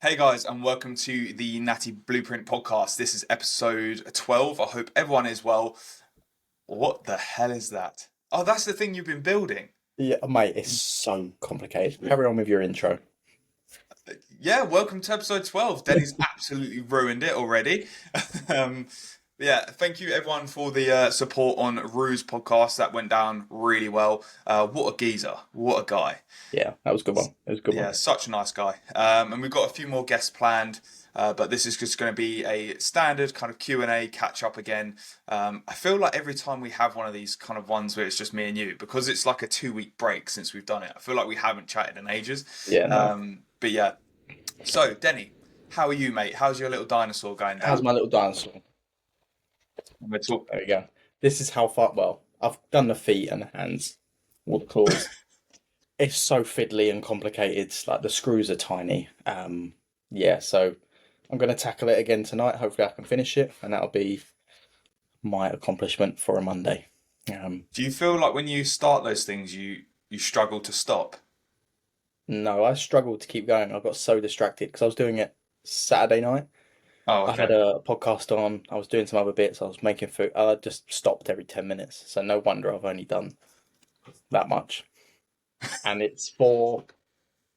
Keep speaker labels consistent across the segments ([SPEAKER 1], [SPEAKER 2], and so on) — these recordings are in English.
[SPEAKER 1] Hey guys, and welcome to the Natty Blueprint podcast. This is episode 12. I hope everyone is well. What the hell is that? Oh, that's the thing you've been building.
[SPEAKER 2] Yeah, mate, it's so complicated. Carry on with your intro.
[SPEAKER 1] Yeah, welcome to episode 12. Denny's absolutely ruined it already. um, yeah, thank you everyone for the support on Rue's podcast. That went down really well. What a geezer. What a guy.
[SPEAKER 2] Yeah, that was a good one. It was a good
[SPEAKER 1] Yeah,
[SPEAKER 2] one.
[SPEAKER 1] such a nice guy. And we've got a few more guests planned, but this is just going to be a standard kind of Q&A catch up again. I feel like every time we have one of these kind of ones where it's just me and you, because it's like a 2 week break since we've done it, I feel like we haven't chatted in ages.
[SPEAKER 2] Yeah, no.
[SPEAKER 1] But yeah, so Denny, how are you, mate? How's your little dinosaur going
[SPEAKER 2] How's
[SPEAKER 1] down?
[SPEAKER 2] my little dinosaur?
[SPEAKER 1] We're talk-
[SPEAKER 2] There we go. This is how far. Well, I've done the feet and the hands, or the claws. It's so fiddly and complicated. Like the screws are tiny. Yeah. So I'm going to tackle it again tonight. Hopefully, I can finish it, and that'll be my accomplishment for a Monday.
[SPEAKER 1] Do you feel like when you start those things, you struggle to stop?
[SPEAKER 2] No, I struggled to keep going. I got so distracted because I was doing it Saturday night.
[SPEAKER 1] Oh,
[SPEAKER 2] I had
[SPEAKER 1] okay.
[SPEAKER 2] a podcast on. I was doing some other bits. I was making food. I just stopped every 10 minutes. So no wonder I've only done that much. And it's for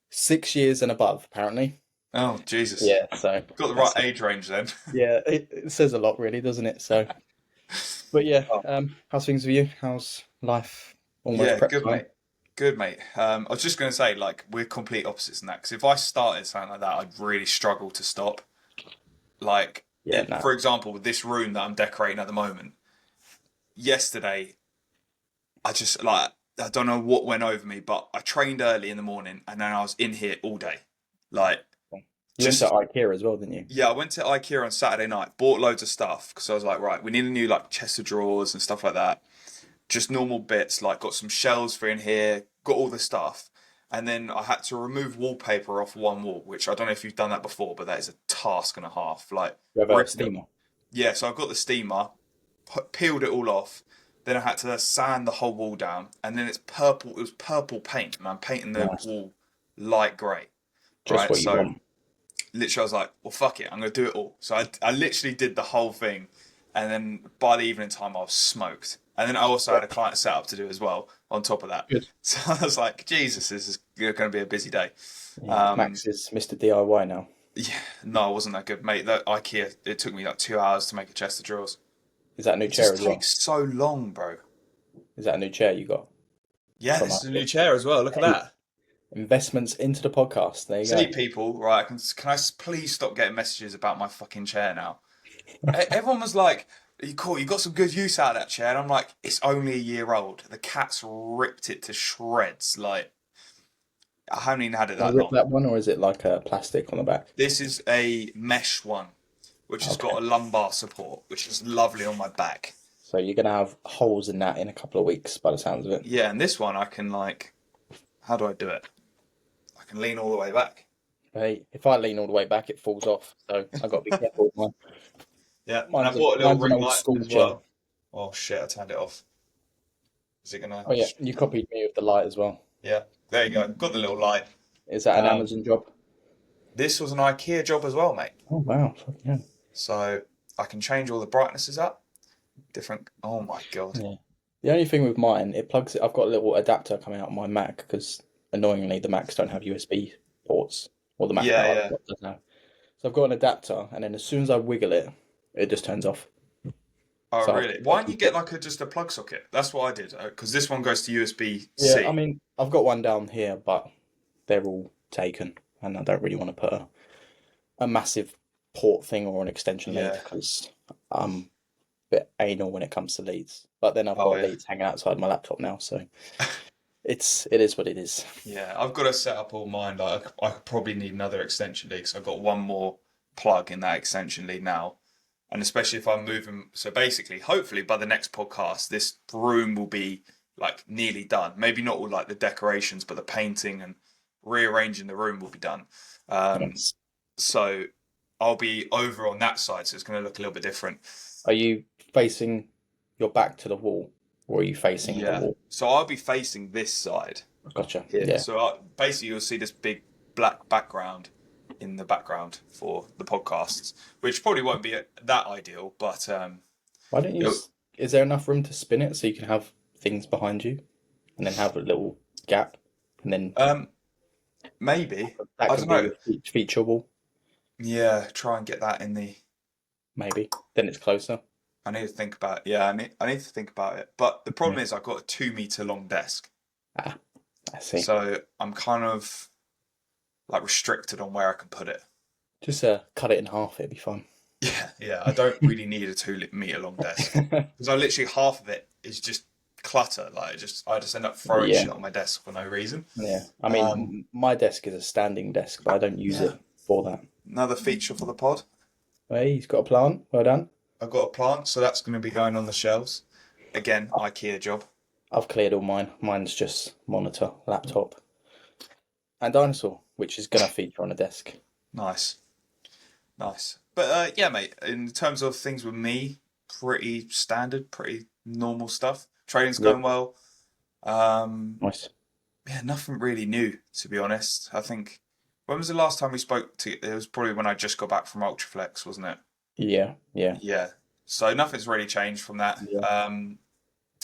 [SPEAKER 2] 6 years and above, apparently.
[SPEAKER 1] Oh, Jesus.
[SPEAKER 2] Yeah. So
[SPEAKER 1] Got the right
[SPEAKER 2] that's it.
[SPEAKER 1] age range then.
[SPEAKER 2] Yeah, it says a lot, really, doesn't it? So, but yeah.
[SPEAKER 1] Oh,
[SPEAKER 2] How's things with you? How's life? Almost
[SPEAKER 1] yeah,
[SPEAKER 2] prep
[SPEAKER 1] good
[SPEAKER 2] time.
[SPEAKER 1] mate. Good mate. I was just going to say, like, we're complete opposites in that. Because if I started something like that, I'd really struggle to stop. Like,
[SPEAKER 2] Yeah. No.
[SPEAKER 1] for example, with this room that I'm decorating at the moment, yesterday, I just, like, I don't know what went over me, but I trained early in the morning and then I was in here all day. Like,
[SPEAKER 2] You went to
[SPEAKER 1] just,
[SPEAKER 2] IKEA as well, didn't you?
[SPEAKER 1] yeah, I went to IKEA on Saturday night, bought loads of stuff because I was like, right, we need a new, like, chest of drawers and stuff like that. Just normal bits, like got some shelves for in here, got all the stuff. And then I had to remove wallpaper off one wall, which I don't know if you've done that before, but that is a task and a half. Like
[SPEAKER 2] You have a
[SPEAKER 1] ripping it.
[SPEAKER 2] steamer.
[SPEAKER 1] Yeah, so I got the steamer, peeled it all off. Then I had to sand the whole wall down, and then it's purple. It was purple paint, and I'm painting the
[SPEAKER 2] Nice.
[SPEAKER 1] wall light grey.
[SPEAKER 2] Just
[SPEAKER 1] Right,
[SPEAKER 2] what you
[SPEAKER 1] so
[SPEAKER 2] want.
[SPEAKER 1] literally I was like, well, fuck it, I'm gonna do it all. So I literally did the whole thing, and then by the evening time I was smoked. And then I also had a client setup to do as well on top of that.
[SPEAKER 2] Good.
[SPEAKER 1] So I was like, Jesus, this is going to be a busy day.
[SPEAKER 2] Yeah.
[SPEAKER 1] Um,
[SPEAKER 2] Max is Mr. DIY now.
[SPEAKER 1] yeah, no, it wasn't that good, mate. That IKEA, it took me like 2 hours to make a chest of drawers.
[SPEAKER 2] Is that a new
[SPEAKER 1] It
[SPEAKER 2] chair
[SPEAKER 1] just
[SPEAKER 2] as well?
[SPEAKER 1] takes so long, bro.
[SPEAKER 2] Is that a new chair you got
[SPEAKER 1] Yeah,
[SPEAKER 2] from
[SPEAKER 1] this is a new
[SPEAKER 2] IKEA?
[SPEAKER 1] chair as well. Look at
[SPEAKER 2] Hey,
[SPEAKER 1] that.
[SPEAKER 2] investments into the podcast. There you
[SPEAKER 1] See,
[SPEAKER 2] go.
[SPEAKER 1] people, right? Can I please stop getting messages about my fucking chair now? Everyone was like, cool, you got some good use out of that chair. And I'm like, it's only a year old. The cat's ripped it to shreds. Like, I haven't even had it
[SPEAKER 2] Can you
[SPEAKER 1] that
[SPEAKER 2] rip
[SPEAKER 1] long.
[SPEAKER 2] that one, or is it like a plastic on the back?
[SPEAKER 1] This is a mesh one, which has got
[SPEAKER 2] Okay.
[SPEAKER 1] a lumbar support, which is lovely on my back.
[SPEAKER 2] So you're gonna have holes in that in a couple of weeks, by the sounds of it.
[SPEAKER 1] Yeah, and this one I can like, how do I do it? I can lean all the way back.
[SPEAKER 2] Hey, if I lean all the way back, it falls off. So I got to be careful with mine.
[SPEAKER 1] Yeah, and I
[SPEAKER 2] Mine's,
[SPEAKER 1] bought a little
[SPEAKER 2] mine's an
[SPEAKER 1] ring
[SPEAKER 2] old
[SPEAKER 1] light
[SPEAKER 2] school
[SPEAKER 1] as
[SPEAKER 2] chair.
[SPEAKER 1] well. Oh shit, I turned it off. Is it gonna?
[SPEAKER 2] Oh yeah, you copied me with the light as well.
[SPEAKER 1] Yeah, there you go. Got the little light.
[SPEAKER 2] Is that an
[SPEAKER 1] Um,
[SPEAKER 2] Amazon job?
[SPEAKER 1] this was an IKEA job as well, mate.
[SPEAKER 2] Oh wow, fuck yeah.
[SPEAKER 1] So I can change all the brightnesses up. Different. Oh my god.
[SPEAKER 2] Yeah. The only thing with mine, it plugs it. I've got a little adapter coming out of my Mac because annoyingly the Macs don't have USB ports, or the Mac that
[SPEAKER 1] Yeah,
[SPEAKER 2] I've
[SPEAKER 1] yeah.
[SPEAKER 2] got doesn't have. So I've got an adapter, and then as soon as I wiggle it, it just turns off.
[SPEAKER 1] Oh
[SPEAKER 2] So I've
[SPEAKER 1] really?
[SPEAKER 2] got
[SPEAKER 1] Why
[SPEAKER 2] to
[SPEAKER 1] don't you
[SPEAKER 2] keep
[SPEAKER 1] get
[SPEAKER 2] it.
[SPEAKER 1] like a plug socket? That's what I did. Because this one goes to USB
[SPEAKER 2] Yeah, I
[SPEAKER 1] C.
[SPEAKER 2] mean, I've got one down here, but they're all taken, and I don't really want to put a massive port thing or an extension lead
[SPEAKER 1] Yeah.
[SPEAKER 2] because I'm a bit anal when it comes to leads. But then I've
[SPEAKER 1] Oh
[SPEAKER 2] got
[SPEAKER 1] yeah.
[SPEAKER 2] leads hanging outside my laptop now, so it is what it is.
[SPEAKER 1] Yeah. I've got to set up all mine. Like I could probably need another extension lead. So I've got one more plug in that extension lead now. And especially if I'm moving. So basically, hopefully by the next podcast, this room will be like nearly done. Maybe not all like the decorations, but the painting and rearranging the room will be done. Um,
[SPEAKER 2] Nice.
[SPEAKER 1] so I'll be over on that side, so it's going to look a little bit different.
[SPEAKER 2] Are you facing your back to the wall, or are you facing the
[SPEAKER 1] Yeah.
[SPEAKER 2] wall?
[SPEAKER 1] So I'll be facing this side
[SPEAKER 2] Gotcha.
[SPEAKER 1] here.
[SPEAKER 2] Yeah.
[SPEAKER 1] So basically, you'll see this big black background in the background for the podcasts, which probably won't be that ideal, but
[SPEAKER 2] Why don't you? Is there enough room to spin it so you can have things behind you, and then have a little gap, and then
[SPEAKER 1] maybe.
[SPEAKER 2] that
[SPEAKER 1] I
[SPEAKER 2] can
[SPEAKER 1] don't
[SPEAKER 2] be
[SPEAKER 1] know.
[SPEAKER 2] your feature wall.
[SPEAKER 1] Yeah, try and get that in the.
[SPEAKER 2] Maybe then it's closer.
[SPEAKER 1] I need to think about it. Yeah, I need to think about it. But the problem
[SPEAKER 2] Yeah.
[SPEAKER 1] is I've got a 2 meter long desk.
[SPEAKER 2] Ah, I see.
[SPEAKER 1] So I'm kind of like restricted on where I can put it.
[SPEAKER 2] Just cut it in half. It'd be fun.
[SPEAKER 1] Yeah. I don't really need a 2 meter long desk because I literally half of it is just clutter. Like I just end up throwing
[SPEAKER 2] Yeah,
[SPEAKER 1] shit on my desk for no reason.
[SPEAKER 2] yeah. I mean,
[SPEAKER 1] Um,
[SPEAKER 2] my desk is a standing desk, but I don't use
[SPEAKER 1] yeah.
[SPEAKER 2] it for that.
[SPEAKER 1] Another feature for the pod.
[SPEAKER 2] Hey, he's got a plant. Well done.
[SPEAKER 1] I've got a plant, so that's going to be going on the shelves. Again, IKEA job.
[SPEAKER 2] I've cleared all mine. Mine's just monitor, laptop, and dinosaur, which is gonna feature on a desk.
[SPEAKER 1] Nice, nice. But yeah, mate. In terms of things with me, pretty standard, pretty normal stuff. Training's
[SPEAKER 2] Yeah,
[SPEAKER 1] going well. Um,
[SPEAKER 2] nice.
[SPEAKER 1] yeah, nothing really new, to be honest. I think when was the last time we spoke to? It was probably when I just got back from Ultraflex, wasn't it?
[SPEAKER 2] Yeah, yeah,
[SPEAKER 1] Yeah. So nothing's really changed from that.
[SPEAKER 2] yeah.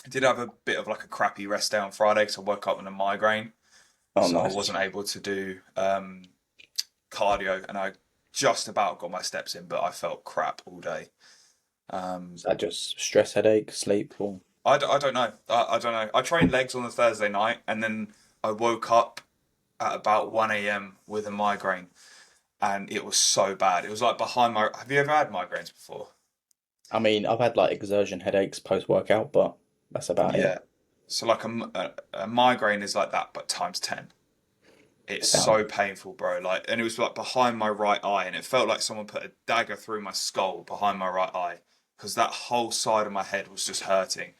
[SPEAKER 1] I did have a bit of like a crappy rest day on Friday because I woke up with a migraine,
[SPEAKER 2] Oh,
[SPEAKER 1] so I
[SPEAKER 2] nice.
[SPEAKER 1] wasn't able to do cardio, and I just about got my steps in, but I felt crap all day.
[SPEAKER 2] Is that just stress, headache, sleep, or
[SPEAKER 1] I don't know. I don't know. I trained legs on the Thursday night, and then I woke up at about 1 a.m. with a migraine, and it was so bad. It was like behind my. Have you ever had migraines before?
[SPEAKER 2] I mean, I've had like exertion headaches post workout, but that's about it.
[SPEAKER 1] Yeah. So like a migraine is like that, but times 10. It's
[SPEAKER 2] Sound
[SPEAKER 1] so painful, bro. Like, and it was like behind my right eye, and it felt like someone put a dagger through my skull behind my right eye because that whole side of my head was just hurting.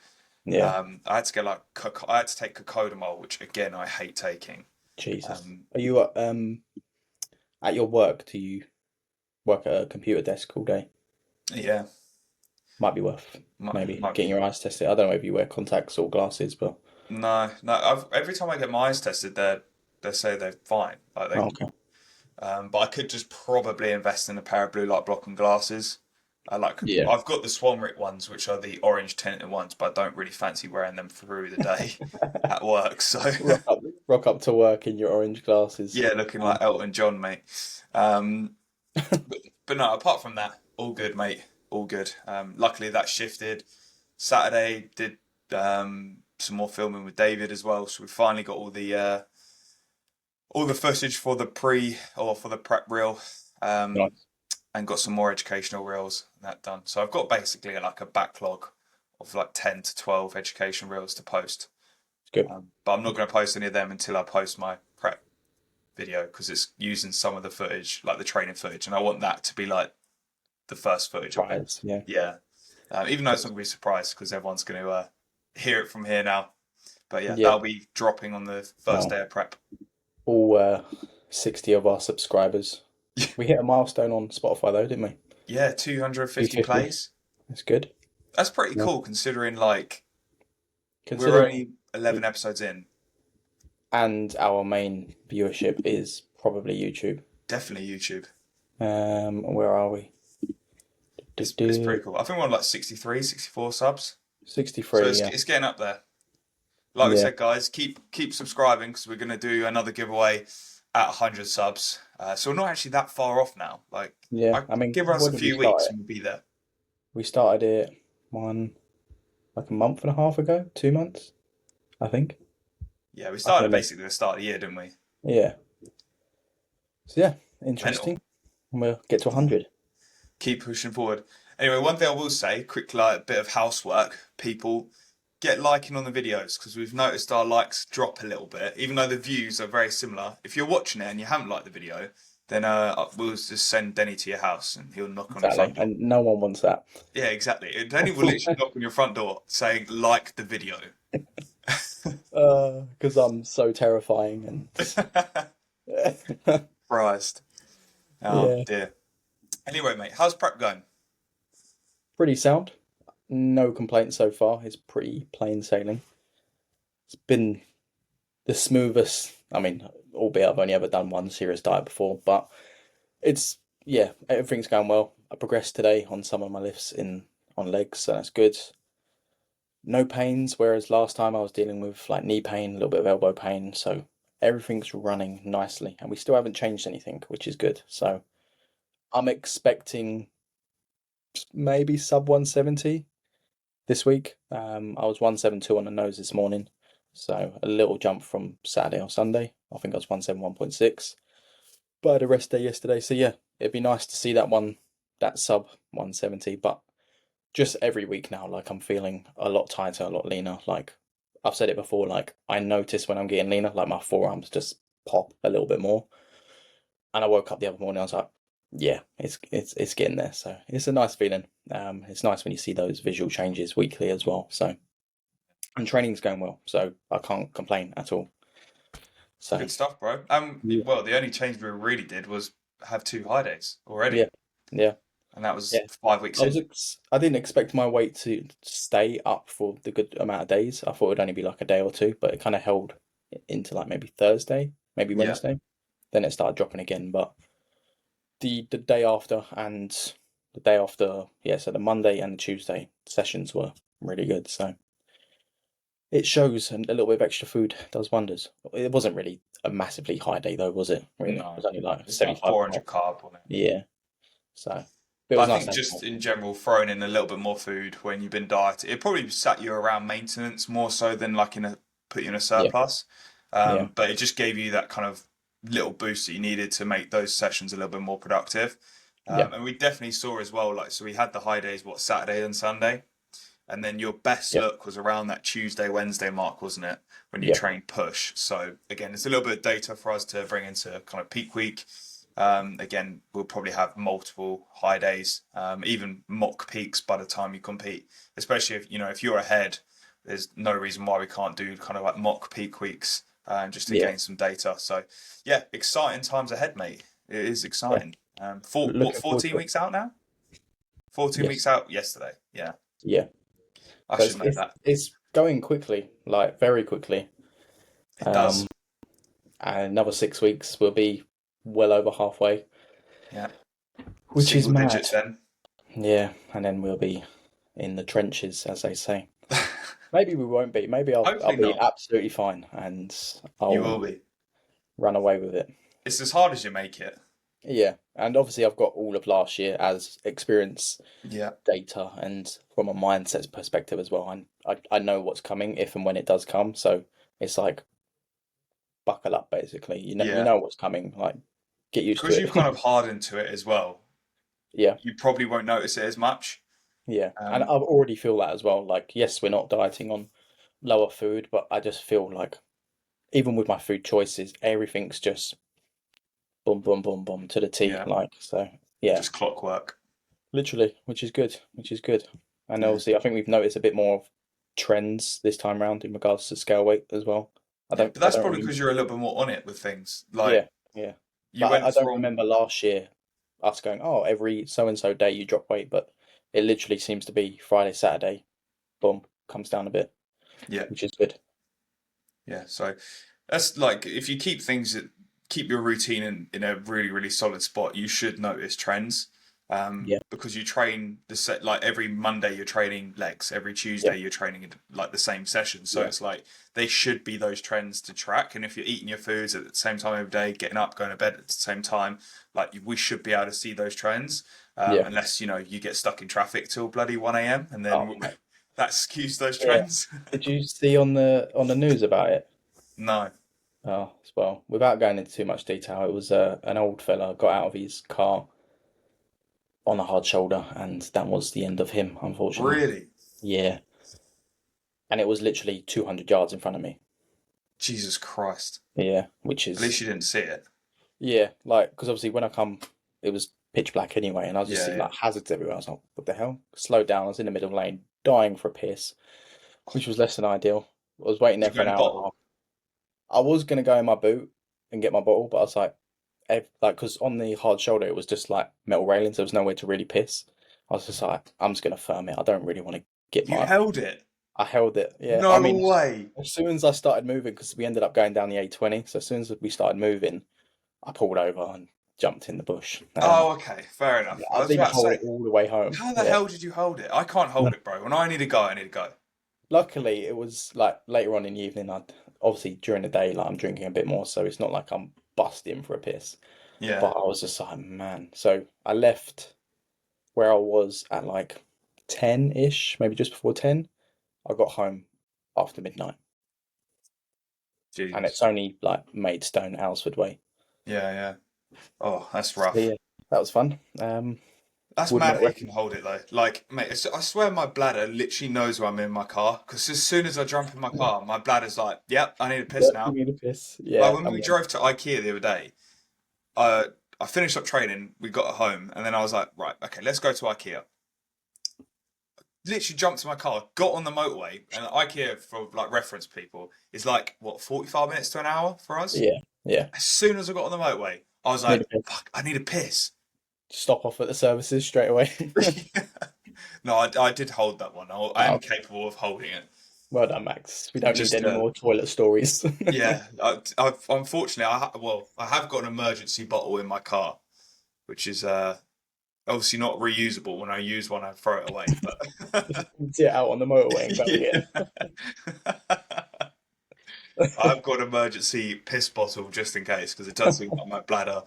[SPEAKER 2] yeah.
[SPEAKER 1] I had to get like I had to take cocodamol, which again I hate taking.
[SPEAKER 2] Jesus.
[SPEAKER 1] Um,
[SPEAKER 2] Are you at your work? Do you work at a computer desk all day?
[SPEAKER 1] yeah,
[SPEAKER 2] Might be worth maybe
[SPEAKER 1] might
[SPEAKER 2] getting
[SPEAKER 1] be.
[SPEAKER 2] your eyes tested. I don't know if you wear contacts or glasses, but
[SPEAKER 1] No. Every time I get my eyes tested, they say they're fine. Like
[SPEAKER 2] oh, okay.
[SPEAKER 1] but I could just probably invest in a pair of blue light blocking glasses.
[SPEAKER 2] Yeah.
[SPEAKER 1] I've got the Swanwick ones, which are the orange tinted ones, but I don't really fancy wearing them through the day at work. So
[SPEAKER 2] Rock up, rock up to work in your orange glasses.
[SPEAKER 1] yeah, looking like Elton John, mate. Um, but no, apart from that, all good, mate. All good. Luckily that shifted. Saturday did some more filming with David as well, so we finally got all the footage for the for the prep reel. Um,
[SPEAKER 2] Nice.
[SPEAKER 1] and got some more educational reels and that done. So I've got basically like a backlog of like 10 to 12 education reels to post.
[SPEAKER 2] It's good.
[SPEAKER 1] But I'm not going to post any of them until I post my prep video because it's using some of the footage, like the training footage, and I want that to be like the first footage of it.
[SPEAKER 2] Prize, yeah.
[SPEAKER 1] Yeah. Even though it's not going to be a surprise because everyone's going to hear it from here now. But yeah,
[SPEAKER 2] Yeah.
[SPEAKER 1] that'll be dropping on the first
[SPEAKER 2] Well,
[SPEAKER 1] day of prep.
[SPEAKER 2] all 60 of our subscribers. We hit a milestone on Spotify though, didn't we?
[SPEAKER 1] Yeah, 250
[SPEAKER 2] 250.
[SPEAKER 1] plays.
[SPEAKER 2] That's good.
[SPEAKER 1] That's pretty
[SPEAKER 2] Yeah.
[SPEAKER 1] cool considering like we're
[SPEAKER 2] Considering,
[SPEAKER 1] only 11 episodes in.
[SPEAKER 2] and our main viewership is probably YouTube.
[SPEAKER 1] Definitely YouTube.
[SPEAKER 2] Where are we?
[SPEAKER 1] It's pretty cool. I think we're on like 63, 64 subs. So
[SPEAKER 2] 63, yeah.
[SPEAKER 1] it's getting up there. Like we
[SPEAKER 2] Yeah.
[SPEAKER 1] said, guys, keep subscribing because we're going to do another giveaway at 100 subs. So we're not actually that far off now. Like,
[SPEAKER 2] Yeah. I mean,
[SPEAKER 1] give us
[SPEAKER 2] when
[SPEAKER 1] a
[SPEAKER 2] did we
[SPEAKER 1] few
[SPEAKER 2] start
[SPEAKER 1] weeks
[SPEAKER 2] it?
[SPEAKER 1] and we'll be there.
[SPEAKER 2] We started it like a month and a half ago, 2 months, I think.
[SPEAKER 1] Yeah, we
[SPEAKER 2] I can't
[SPEAKER 1] started
[SPEAKER 2] remember.
[SPEAKER 1] basically the start of the year, didn't we?
[SPEAKER 2] Yeah. So yeah,
[SPEAKER 1] Mental.
[SPEAKER 2] interesting. And we'll get to 100.
[SPEAKER 1] Keep pushing forward. Anyway, one thing I will say, quick like bit of housework, people get liking on the videos because we've noticed our likes drop a little bit, even though the views are very similar. If you're watching it and you haven't liked the video, then we'll just send Denny to your house and he'll knock on your
[SPEAKER 2] Exactly.
[SPEAKER 1] front door.
[SPEAKER 2] And no one wants that.
[SPEAKER 1] Yeah, exactly. And Denny will literally knock on your front door saying like the video.
[SPEAKER 2] Because I'm so terrifying and
[SPEAKER 1] Christ. Oh
[SPEAKER 2] yeah,
[SPEAKER 1] dear. Anyway, mate, how's prep going?
[SPEAKER 2] pretty sound. No complaints so far. It's pretty plain sailing. It's been the smoothest. I mean, albeit I've only ever done one serious diet before, but It's yeah, everything's going well. I progressed today on some of my lifts in on legs, so that's good. No pains, whereas last time I was dealing with like knee pain, a little bit of elbow pain, so everything's running nicely, and we still haven't changed anything, which is good. So I'm expecting maybe sub 170 this week. I was 172 on the nose this morning, so a little jump from Saturday or Sunday. I think I was 171.6, but I had a rest day yesterday, so yeah, it'd be nice to see that sub 170, but just every week now, like I'm feeling a lot tighter, a lot leaner. Like I've said it before, like I notice when I'm getting leaner, like my forearms just pop a little bit more. And I woke up the other morning, I was like, yeah, it's getting there. So it's a nice feeling. It's nice when you see those visual changes weekly as well. So and training's going well, so I can't complain at all. So
[SPEAKER 1] Good stuff, bro.
[SPEAKER 2] yeah,
[SPEAKER 1] Well, the only change we really did was have 2 high days already,
[SPEAKER 2] yeah, yeah,
[SPEAKER 1] and that was
[SPEAKER 2] yeah.
[SPEAKER 1] 5 weeks in.
[SPEAKER 2] I didn't expect my weight to stay up for the good amount of days. I thought it would only be like a day or two, but it kind of held into like maybe Thursday, maybe
[SPEAKER 1] Yeah,
[SPEAKER 2] Wednesday. Then it started dropping again. But the day after and the day after, yeah, so the Monday and the Tuesday sessions were really good. So it shows, and a little bit of extra food does wonders. It wasn't really a massively high day though, was it? Really, it
[SPEAKER 1] no,
[SPEAKER 2] was only like
[SPEAKER 1] it's like
[SPEAKER 2] 75
[SPEAKER 1] 400
[SPEAKER 2] carbs.
[SPEAKER 1] carb on it.
[SPEAKER 2] Yeah, so but it
[SPEAKER 1] But
[SPEAKER 2] was
[SPEAKER 1] I
[SPEAKER 2] nice
[SPEAKER 1] think
[SPEAKER 2] to have
[SPEAKER 1] just
[SPEAKER 2] more.
[SPEAKER 1] in general, throwing in a little bit more food when you've been dieting, it probably sat you around maintenance more so than like put you in a
[SPEAKER 2] Yeah,
[SPEAKER 1] surplus.
[SPEAKER 2] yeah,
[SPEAKER 1] But it just gave you that kind of little boost that you needed to make those sessions a little bit more productive.
[SPEAKER 2] yeah,
[SPEAKER 1] And we definitely saw as well, like, so we had the high days, what, Saturday and Sunday? And then your best
[SPEAKER 2] yeah,
[SPEAKER 1] look was around that Tuesday, Wednesday mark, wasn't it? When you
[SPEAKER 2] yeah,
[SPEAKER 1] trained push. So again, it's a little bit of data for us to bring into kind of peak week. Again, we'll probably have multiple high days, even mock peaks by the time you compete. Especially if if you're ahead, there's no reason why we can't do kind of like mock peak weeks, just to
[SPEAKER 2] yeah,
[SPEAKER 1] gain some data. So yeah, exciting times ahead, mate. It is
[SPEAKER 2] yeah.
[SPEAKER 1] exciting. What
[SPEAKER 2] Looking forward
[SPEAKER 1] 14
[SPEAKER 2] to it.
[SPEAKER 1] weeks out now? 14
[SPEAKER 2] Yes,
[SPEAKER 1] weeks out yesterday. Yeah,
[SPEAKER 2] yeah.
[SPEAKER 1] I
[SPEAKER 2] So
[SPEAKER 1] should know that.
[SPEAKER 2] it's going quickly, like very quickly.
[SPEAKER 1] It
[SPEAKER 2] Um,
[SPEAKER 1] does.
[SPEAKER 2] and another 6 weeks will be well over halfway,
[SPEAKER 1] Yeah.
[SPEAKER 2] which is
[SPEAKER 1] Single
[SPEAKER 2] mad.
[SPEAKER 1] digits then.
[SPEAKER 2] Yeah, and then we'll be in the trenches, as they say. Maybe we won't be. Maybe I'll
[SPEAKER 1] Hopefully
[SPEAKER 2] be
[SPEAKER 1] not.
[SPEAKER 2] absolutely fine and
[SPEAKER 1] You will
[SPEAKER 2] I'll
[SPEAKER 1] be.
[SPEAKER 2] run away with it.
[SPEAKER 1] It's as hard as you make it.
[SPEAKER 2] Yeah, and obviously I've got all of last year as experience
[SPEAKER 1] Yeah.
[SPEAKER 2] data and from a mindset perspective as well. I know what's coming if and when it does come. So it's like buckle up basically. You
[SPEAKER 1] Yeah.
[SPEAKER 2] know what's coming. Like get used to
[SPEAKER 1] Because you've
[SPEAKER 2] it.
[SPEAKER 1] kind of hardened to it as well,
[SPEAKER 2] Yeah,
[SPEAKER 1] you probably won't notice it as much.
[SPEAKER 2] yeah. And I
[SPEAKER 1] Um,
[SPEAKER 2] already feel that as well. Like yes, we're not dieting on lower food, but I just feel like even with my food choices, everything's just boom, boom, boom, boom to the T.
[SPEAKER 1] yeah.
[SPEAKER 2] Like so, yeah,
[SPEAKER 1] Just clockwork.
[SPEAKER 2] literally, which is good, which is good. And
[SPEAKER 1] Yeah.
[SPEAKER 2] obviously, I think we've noticed a bit more of trends this time round in regards to scale weight as well.
[SPEAKER 1] Yeah. But
[SPEAKER 2] I
[SPEAKER 1] that's
[SPEAKER 2] don't
[SPEAKER 1] probably
[SPEAKER 2] remember.
[SPEAKER 1] because you're a little bit more on it with things. Like
[SPEAKER 2] Yeah, yeah.
[SPEAKER 1] you
[SPEAKER 2] But
[SPEAKER 1] went
[SPEAKER 2] I don't
[SPEAKER 1] from
[SPEAKER 2] remember last year us going, oh, every so and so day you drop weight, but it literally seems to be Friday, Saturday, boom, comes down a bit,
[SPEAKER 1] yeah,
[SPEAKER 2] which is good.
[SPEAKER 1] yeah. So that's like if you keep your routine in a really, really solid spot, you should notice trends.
[SPEAKER 2] Yeah,
[SPEAKER 1] Because you train the set like every Monday you're training legs, every
[SPEAKER 2] yeah,
[SPEAKER 1] Tuesday you're training like the same session. So
[SPEAKER 2] yeah.
[SPEAKER 1] it's like they should be those trends to track. And if you're eating your foods at the same time every day, getting up, going to bed at the same time, like we should be able to see those trends.
[SPEAKER 2] Yeah.
[SPEAKER 1] Unless you get stuck in traffic till bloody 1 a.m. and
[SPEAKER 2] Oh,
[SPEAKER 1] then
[SPEAKER 2] mate.
[SPEAKER 1] that skews those
[SPEAKER 2] Yeah.
[SPEAKER 1] trends.
[SPEAKER 2] Did you see on the news about it?
[SPEAKER 1] No.
[SPEAKER 2] Oh, well, without going into too much detail, it was an old fella got out of his car on a hard shoulder, and that was the end of him, unfortunately.
[SPEAKER 1] Really?
[SPEAKER 2] Yeah, and it was literally 200 yards in front of me.
[SPEAKER 1] Jesus Christ.
[SPEAKER 2] Yeah, which
[SPEAKER 1] At least
[SPEAKER 2] is
[SPEAKER 1] you didn't see it.
[SPEAKER 2] yeah, like because obviously when I come, it was pitch black anyway, and I was just
[SPEAKER 1] Yeah,
[SPEAKER 2] seeing
[SPEAKER 1] yeah.
[SPEAKER 2] like hazards everywhere. I was like, what the hell? Slowed down. I was in the middle lane, dying for a piss, which was less than ideal. I was waiting
[SPEAKER 1] Did
[SPEAKER 2] there
[SPEAKER 1] you go
[SPEAKER 2] for an
[SPEAKER 1] in the
[SPEAKER 2] hour and a half.
[SPEAKER 1] bottle?
[SPEAKER 2] I was gonna go in my boot and get my bottle, but I was like, like, because on the hard shoulder it was just like metal railings. There was nowhere to really piss. I was just like, I'm just gonna firm it. I don't really want to get
[SPEAKER 1] You
[SPEAKER 2] my.
[SPEAKER 1] held it?
[SPEAKER 2] I held it. Yeah, I
[SPEAKER 1] No
[SPEAKER 2] mean,
[SPEAKER 1] way.
[SPEAKER 2] as soon as I started moving, because we ended up going down the A20, so as soon as we started moving, I pulled over and jumped in the bush.
[SPEAKER 1] Oh, okay, fair enough. I
[SPEAKER 2] I
[SPEAKER 1] was
[SPEAKER 2] didn't
[SPEAKER 1] about to
[SPEAKER 2] hold
[SPEAKER 1] say,
[SPEAKER 2] it all the way home.
[SPEAKER 1] how the
[SPEAKER 2] Yeah.
[SPEAKER 1] hell did you hold it? I can't hold it, bro. When I need to go, I need to go.
[SPEAKER 2] Luckily, it was like later on in the evening. I obviously during the day, like I'm drinking a bit more, so it's not like I'm busting for a piss.
[SPEAKER 1] Yeah.
[SPEAKER 2] But I was just like, man. So I left where I was at like 10-ish, maybe just before 10. I got home after midnight, and it's
[SPEAKER 1] Jesus.
[SPEAKER 2] only like Maidstone, Alresford way.
[SPEAKER 1] Yeah, yeah. Oh, that's
[SPEAKER 2] So
[SPEAKER 1] rough.
[SPEAKER 2] yeah, that was fun.
[SPEAKER 1] That's
[SPEAKER 2] Would
[SPEAKER 1] mad
[SPEAKER 2] not
[SPEAKER 1] how you can
[SPEAKER 2] recommend.
[SPEAKER 1] hold it though. Like, mate, I swear my bladder literally knows when I'm in my car. Because as soon as I jump in my car, my bladder's like, yep, I need a piss
[SPEAKER 2] Yep, you
[SPEAKER 1] now.
[SPEAKER 2] need a piss.
[SPEAKER 1] Like
[SPEAKER 2] Yeah,
[SPEAKER 1] when
[SPEAKER 2] I
[SPEAKER 1] we
[SPEAKER 2] mean,
[SPEAKER 1] drove to IKEA the other day, I finished up training, we got home, and then I was like, right, okay, let's go to IKEA. Literally jumped in my car, got on the motorway, and IKEA, for like reference people, is like, what, 45 minutes to an hour for us?
[SPEAKER 2] yeah, yeah.
[SPEAKER 1] As soon as I got on the motorway, I was
[SPEAKER 2] Need
[SPEAKER 1] like,
[SPEAKER 2] a piss.
[SPEAKER 1] fuck, I need a piss.
[SPEAKER 2] Stop off at the services straight away.
[SPEAKER 1] No, I did hold that one. I am
[SPEAKER 2] Oh,
[SPEAKER 1] capable of holding it.
[SPEAKER 2] well done, Max. We don't need
[SPEAKER 1] Just
[SPEAKER 2] any more toilet stories.
[SPEAKER 1] yeah. Unfortunately, I have got an emergency bottle in my car, which is obviously not reusable. When I use one, I throw it away.
[SPEAKER 2] Just
[SPEAKER 1] But
[SPEAKER 2] empty it out on the motorway and go again.
[SPEAKER 1] yeah, I've got an emergency piss bottle just in case because it does seem like my bladder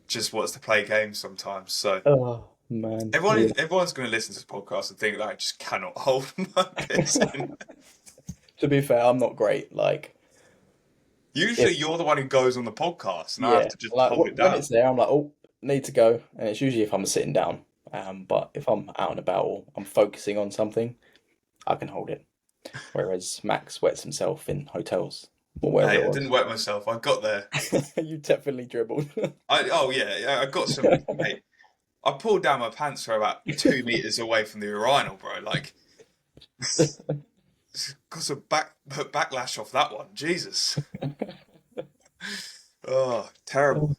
[SPEAKER 1] just wants to play games sometimes. So
[SPEAKER 2] Oh man, yeah.
[SPEAKER 1] everyone's going to listen to this podcast and think that I just cannot hold my piss in.
[SPEAKER 2] To be fair, I'm not great. Like,
[SPEAKER 1] Usually,
[SPEAKER 2] if
[SPEAKER 1] you're the one who goes on the podcast, and I have
[SPEAKER 2] yeah,
[SPEAKER 1] to just
[SPEAKER 2] like
[SPEAKER 1] hold it
[SPEAKER 2] when
[SPEAKER 1] down.
[SPEAKER 2] it's there, I'm like, oh, need to go, and it's usually if I'm sitting down. But if I'm out and about or I'm focusing on something, I can hold it. Whereas Max wets himself in hotels or wherever
[SPEAKER 1] Hey,
[SPEAKER 2] it
[SPEAKER 1] I
[SPEAKER 2] was.
[SPEAKER 1] didn't wet myself. I got there.
[SPEAKER 2] You definitely dribbled.
[SPEAKER 1] Oh yeah, yeah, I got some. Mate, I pulled down my pants for about 2 meters away from the urinal, bro. Like, got some backlash off that one. Jesus. Oh, terrible.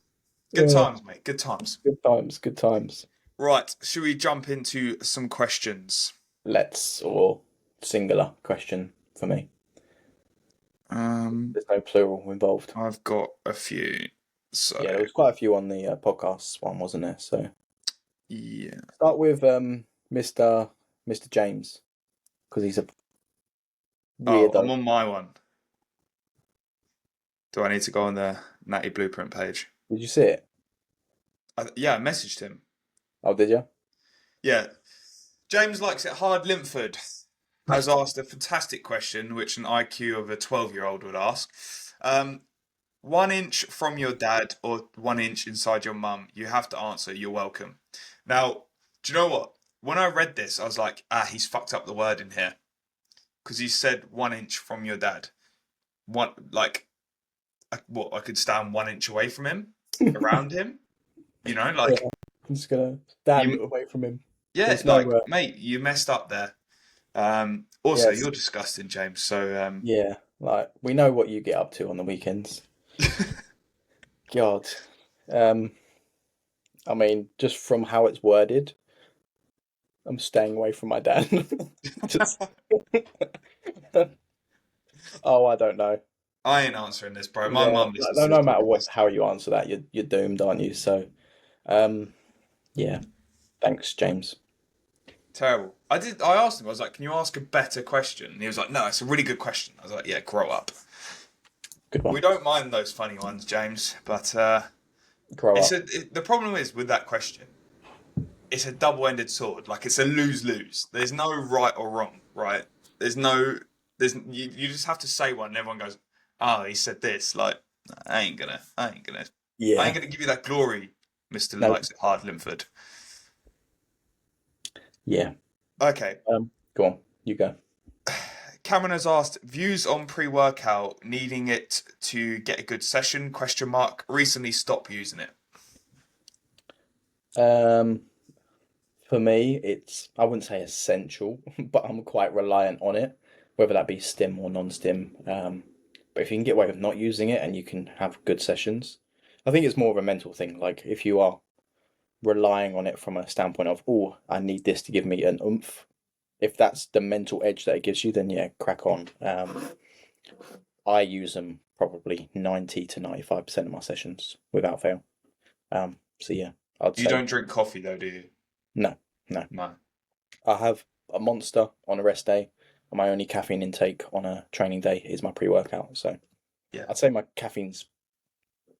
[SPEAKER 1] Good
[SPEAKER 2] Oh,
[SPEAKER 1] times, mate. Good times.
[SPEAKER 2] good times, good times.
[SPEAKER 1] Right, should we jump into some questions?
[SPEAKER 2] Let's or singular question for me.
[SPEAKER 1] Um,
[SPEAKER 2] There's no plural involved.
[SPEAKER 1] I've got a few. So,
[SPEAKER 2] Yeah, there was quite a few on the podcast one, wasn't there? So
[SPEAKER 1] yeah.
[SPEAKER 2] start with Mr. James because he's a
[SPEAKER 1] Oh, I'm
[SPEAKER 2] weirdo.
[SPEAKER 1] on my one. Do I need to go on the Natty Blueprint page?
[SPEAKER 2] Did you see it?
[SPEAKER 1] Yeah, I messaged him.
[SPEAKER 2] Oh, did you?
[SPEAKER 1] Yeah. James likes it hard Linford has asked a fantastic question, which an IQ of a 12-year-old would ask. 1 inch from your dad or 1 inch inside your mum, you have to answer, you're welcome. Now, do you know what? When I read this, I was like, he's fucked up the word in here. Because he said 1 inch from your dad. Like, what, I could stand 1 inch away from him? Around him? You know,
[SPEAKER 2] Yeah,
[SPEAKER 1] like,
[SPEAKER 2] I'm just gonna stand
[SPEAKER 1] you,
[SPEAKER 2] away from him.
[SPEAKER 1] yeah,
[SPEAKER 2] There's no
[SPEAKER 1] like, mate, you messed up there. Also,
[SPEAKER 2] yes,
[SPEAKER 1] you're disgusting, James. So,
[SPEAKER 2] yeah. Like we know what you get up to on the weekends. God, um, I mean, just from how it's worded, I'm staying away from my dad. Just oh, I don't know.
[SPEAKER 1] I ain't answering this, bro. My
[SPEAKER 2] Yeah,
[SPEAKER 1] mum
[SPEAKER 2] like,
[SPEAKER 1] listens
[SPEAKER 2] no,
[SPEAKER 1] to this
[SPEAKER 2] no matter what,
[SPEAKER 1] podcast.
[SPEAKER 2] how you answer that, you're doomed, aren't you? So, um, yeah. Thanks, James.
[SPEAKER 1] Terrible. I asked him. I was like, "Can you ask a better question?" And he was like, "No, it's a really good question." I was like, "Yeah, grow up."
[SPEAKER 2] Good
[SPEAKER 1] We
[SPEAKER 2] one.
[SPEAKER 1] don't mind those funny ones, James, but
[SPEAKER 2] Grow up.
[SPEAKER 1] the problem is with that question. It's a double-ended sword. Like it's a lose-lose. There's no right or wrong, right? There's no. You just have to say one, and everyone goes, "Oh, he said this." Like, I ain't
[SPEAKER 2] Yeah.
[SPEAKER 1] gonna give you that glory, Mister
[SPEAKER 2] No.
[SPEAKER 1] Likes It Hard Linford.
[SPEAKER 2] Yeah.
[SPEAKER 1] Okay,
[SPEAKER 2] Go on. You go.
[SPEAKER 1] Cameron has asked views on pre-workout, needing it to get a good session? Question mark. Recently stopped using it.
[SPEAKER 2] Um, for me, it's I wouldn't say essential, but I'm quite reliant on it, whether that be stim or non-stim. But if you can get away with not using it and you can have good sessions, I think it's more of a mental thing. Like if you are relying on it from a standpoint of, oh, I need this to give me an oomph. If that's the mental edge that it gives you, then yeah, crack on. I use them probably 90 to 95% of my sessions without fail. So yeah, I'd
[SPEAKER 1] You
[SPEAKER 2] say
[SPEAKER 1] don't drink coffee though, do you?
[SPEAKER 2] no, no.
[SPEAKER 1] No.
[SPEAKER 2] I have a Monster on a rest day, and my only caffeine intake on a training day is my pre-workout. So
[SPEAKER 1] Yeah.
[SPEAKER 2] I'd say my caffeine's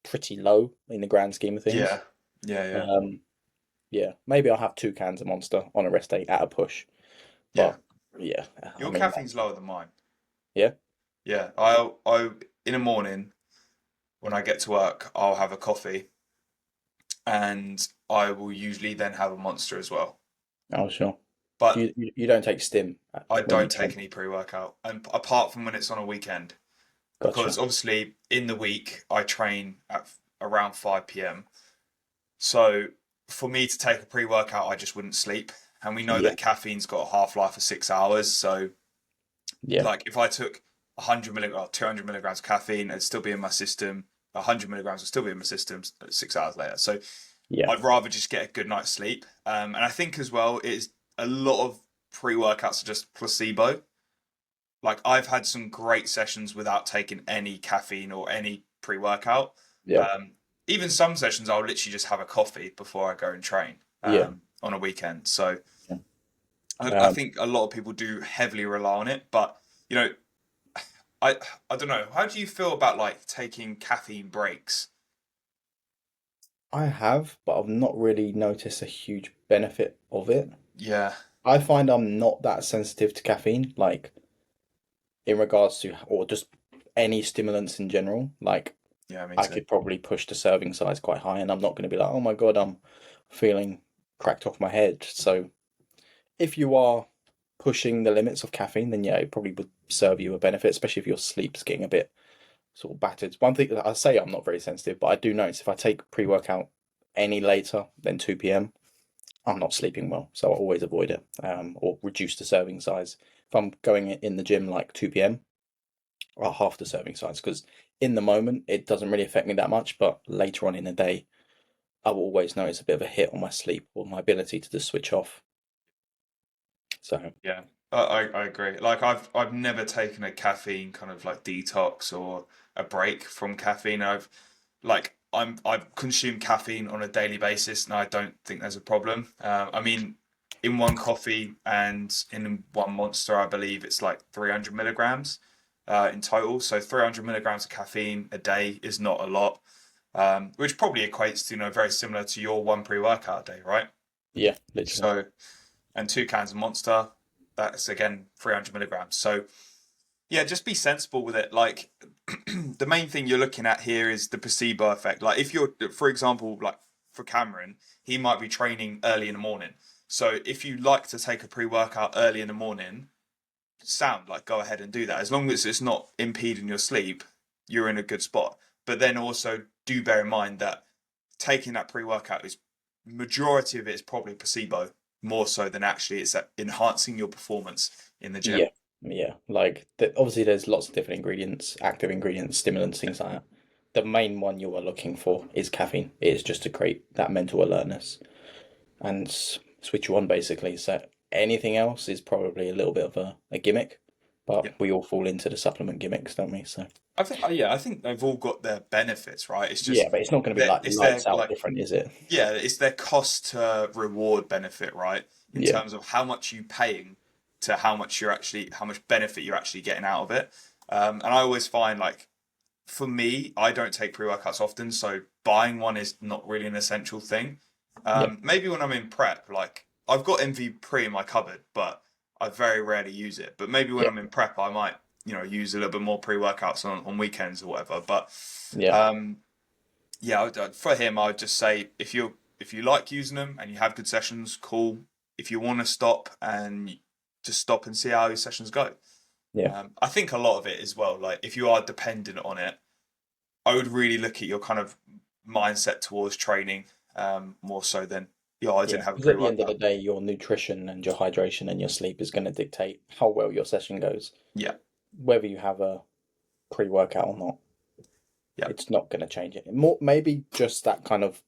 [SPEAKER 2] pretty low in the grand scheme of things.
[SPEAKER 1] Yeah. Yeah. Yeah.
[SPEAKER 2] Um, yeah, maybe I'll have 2 cans of Monster on a rest day at a push.
[SPEAKER 1] Yeah.
[SPEAKER 2] But yeah, I
[SPEAKER 1] Your
[SPEAKER 2] mean,
[SPEAKER 1] caffeine's lower than mine.
[SPEAKER 2] yeah,
[SPEAKER 1] Yeah. I in the morning when I get to work, I'll have a coffee, and I will usually then have a Monster as well.
[SPEAKER 2] oh sure.
[SPEAKER 1] But
[SPEAKER 2] You don't take stim
[SPEAKER 1] I
[SPEAKER 2] when you
[SPEAKER 1] don't take
[SPEAKER 2] train.
[SPEAKER 1] any pre-workout, and apart from when it's on a weekend, because
[SPEAKER 2] Gotcha.
[SPEAKER 1] obviously in the week I train at around 5 p.m. So for me to take a pre-workout, I just wouldn't sleep. And we know
[SPEAKER 2] Yeah,
[SPEAKER 1] that caffeine's got a half-life of 6 hours. So
[SPEAKER 2] yeah,
[SPEAKER 1] like if I took 100 milligrams, 200 milligrams of caffeine, it'd still be in my system. 100 milligrams would still be in my system 6 hours later. So
[SPEAKER 2] yeah,
[SPEAKER 1] I'd rather just get a good night's sleep. And I think as well, it's a lot of pre-workouts are just placebo. Like I've had some great sessions without taking any caffeine or any pre-workout.
[SPEAKER 2] yeah,
[SPEAKER 1] Um, Even some sessions, I'll literally just have a coffee before I go and train
[SPEAKER 2] yeah.
[SPEAKER 1] on a weekend. So
[SPEAKER 2] Yeah.
[SPEAKER 1] I think a lot of people do heavily rely on it, but you know, I I don't know. How do you feel about like taking caffeine breaks?
[SPEAKER 2] I have, but I've not really noticed a huge benefit of it.
[SPEAKER 1] Yeah,
[SPEAKER 2] I find I'm not that sensitive to caffeine, like in regards to, or just any stimulants in general. Like
[SPEAKER 1] yeah, me
[SPEAKER 2] I
[SPEAKER 1] too.
[SPEAKER 2] could probably push the serving size quite high, and I'm not going to be like, oh my God, I'm feeling cracked off my head. So if you are pushing the limits of caffeine, then yeah, it probably would serve you a benefit, especially if your sleep's getting a bit sort of battered. One thing that I say, I'm not very sensitive, but I do notice if I take pre-workout any later than 2 p.m., I'm not sleeping well, so I always avoid it, or reduce the serving size. If I'm going in the gym like 2 p.m., or half the serving size, because in the moment it doesn't really affect me that much, but later on in the day, I will always notice a bit of a hit on my sleep or my ability to just switch off. So
[SPEAKER 1] Yeah, I agree. Like I've never taken a caffeine kind of like detox or a break from caffeine. I've consumed caffeine on a daily basis, and I don't think there's a problem. I mean, in one coffee and in one Monster, I believe it's like 300 milligrams in total. So 300 milligrams of caffeine a day is not a lot, which probably equates to very similar to your one pre-workout day, right?
[SPEAKER 2] yeah, literally.
[SPEAKER 1] So and 2 cans of Monster. That's again 300 milligrams. So yeah, just be sensible with it. Like the main thing you're looking at here is the placebo effect. Like if you're, for example, like for Cameron, he might be training early in the morning. So if you like to take a pre-workout early in the morning, sound like go ahead and do that. As long as it's not impeding your sleep, you're in a good spot. But then also do bear in mind that taking that pre-workout is majority of it is probably placebo more so than actually it's enhancing your performance in the gym.
[SPEAKER 2] Yeah, yeah. Like obviously, there's lots of different ingredients, active ingredients, stimulants, things like that. The main one you are looking for is caffeine. It is just to create that mental alertness and switch you on, basically. So anything else is probably a little bit of a gimmick, but
[SPEAKER 1] Yeah.
[SPEAKER 2] we all fall into the supplement gimmicks, don't we? So
[SPEAKER 1] I think they've all got their benefits, right? It's
[SPEAKER 2] yeah,
[SPEAKER 1] just
[SPEAKER 2] but it's not going to be
[SPEAKER 1] that
[SPEAKER 2] like
[SPEAKER 1] it's their
[SPEAKER 2] lights out
[SPEAKER 1] like
[SPEAKER 2] different, is it?
[SPEAKER 1] yeah, it's their cost to reward benefit, right? In
[SPEAKER 2] Yeah,
[SPEAKER 1] terms of how much you paying to how much benefit you're actually getting out of it. And I always find like for me, I don't take pre-workouts often, so buying one is not really an essential thing.
[SPEAKER 2] yeah,
[SPEAKER 1] Maybe when I'm in prep, like I've got MV Pre in my cupboard, but I very rarely use it. But maybe when
[SPEAKER 2] yeah,
[SPEAKER 1] I'm in prep, I might, use a little bit more pre-workouts on weekends or whatever. But
[SPEAKER 2] yeah,
[SPEAKER 1] um, yeah, for him, I would just say if you like using them and you have good sessions, cool. If you want to stop and just stop and see how your sessions go.
[SPEAKER 2] yeah,
[SPEAKER 1] I think a lot of it as well, like if you are dependent on it, I would really look at your kind of mindset towards training more so than, yeah, I
[SPEAKER 2] yeah.
[SPEAKER 1] didn't have a
[SPEAKER 2] Because at the end of the
[SPEAKER 1] pre-workout.
[SPEAKER 2] day, your nutrition and your hydration and your sleep is going to dictate how well your session goes,
[SPEAKER 1] Yeah,
[SPEAKER 2] whether you have a pre-workout or not.
[SPEAKER 1] yeah,
[SPEAKER 2] It's not going to change it. More maybe just that kind of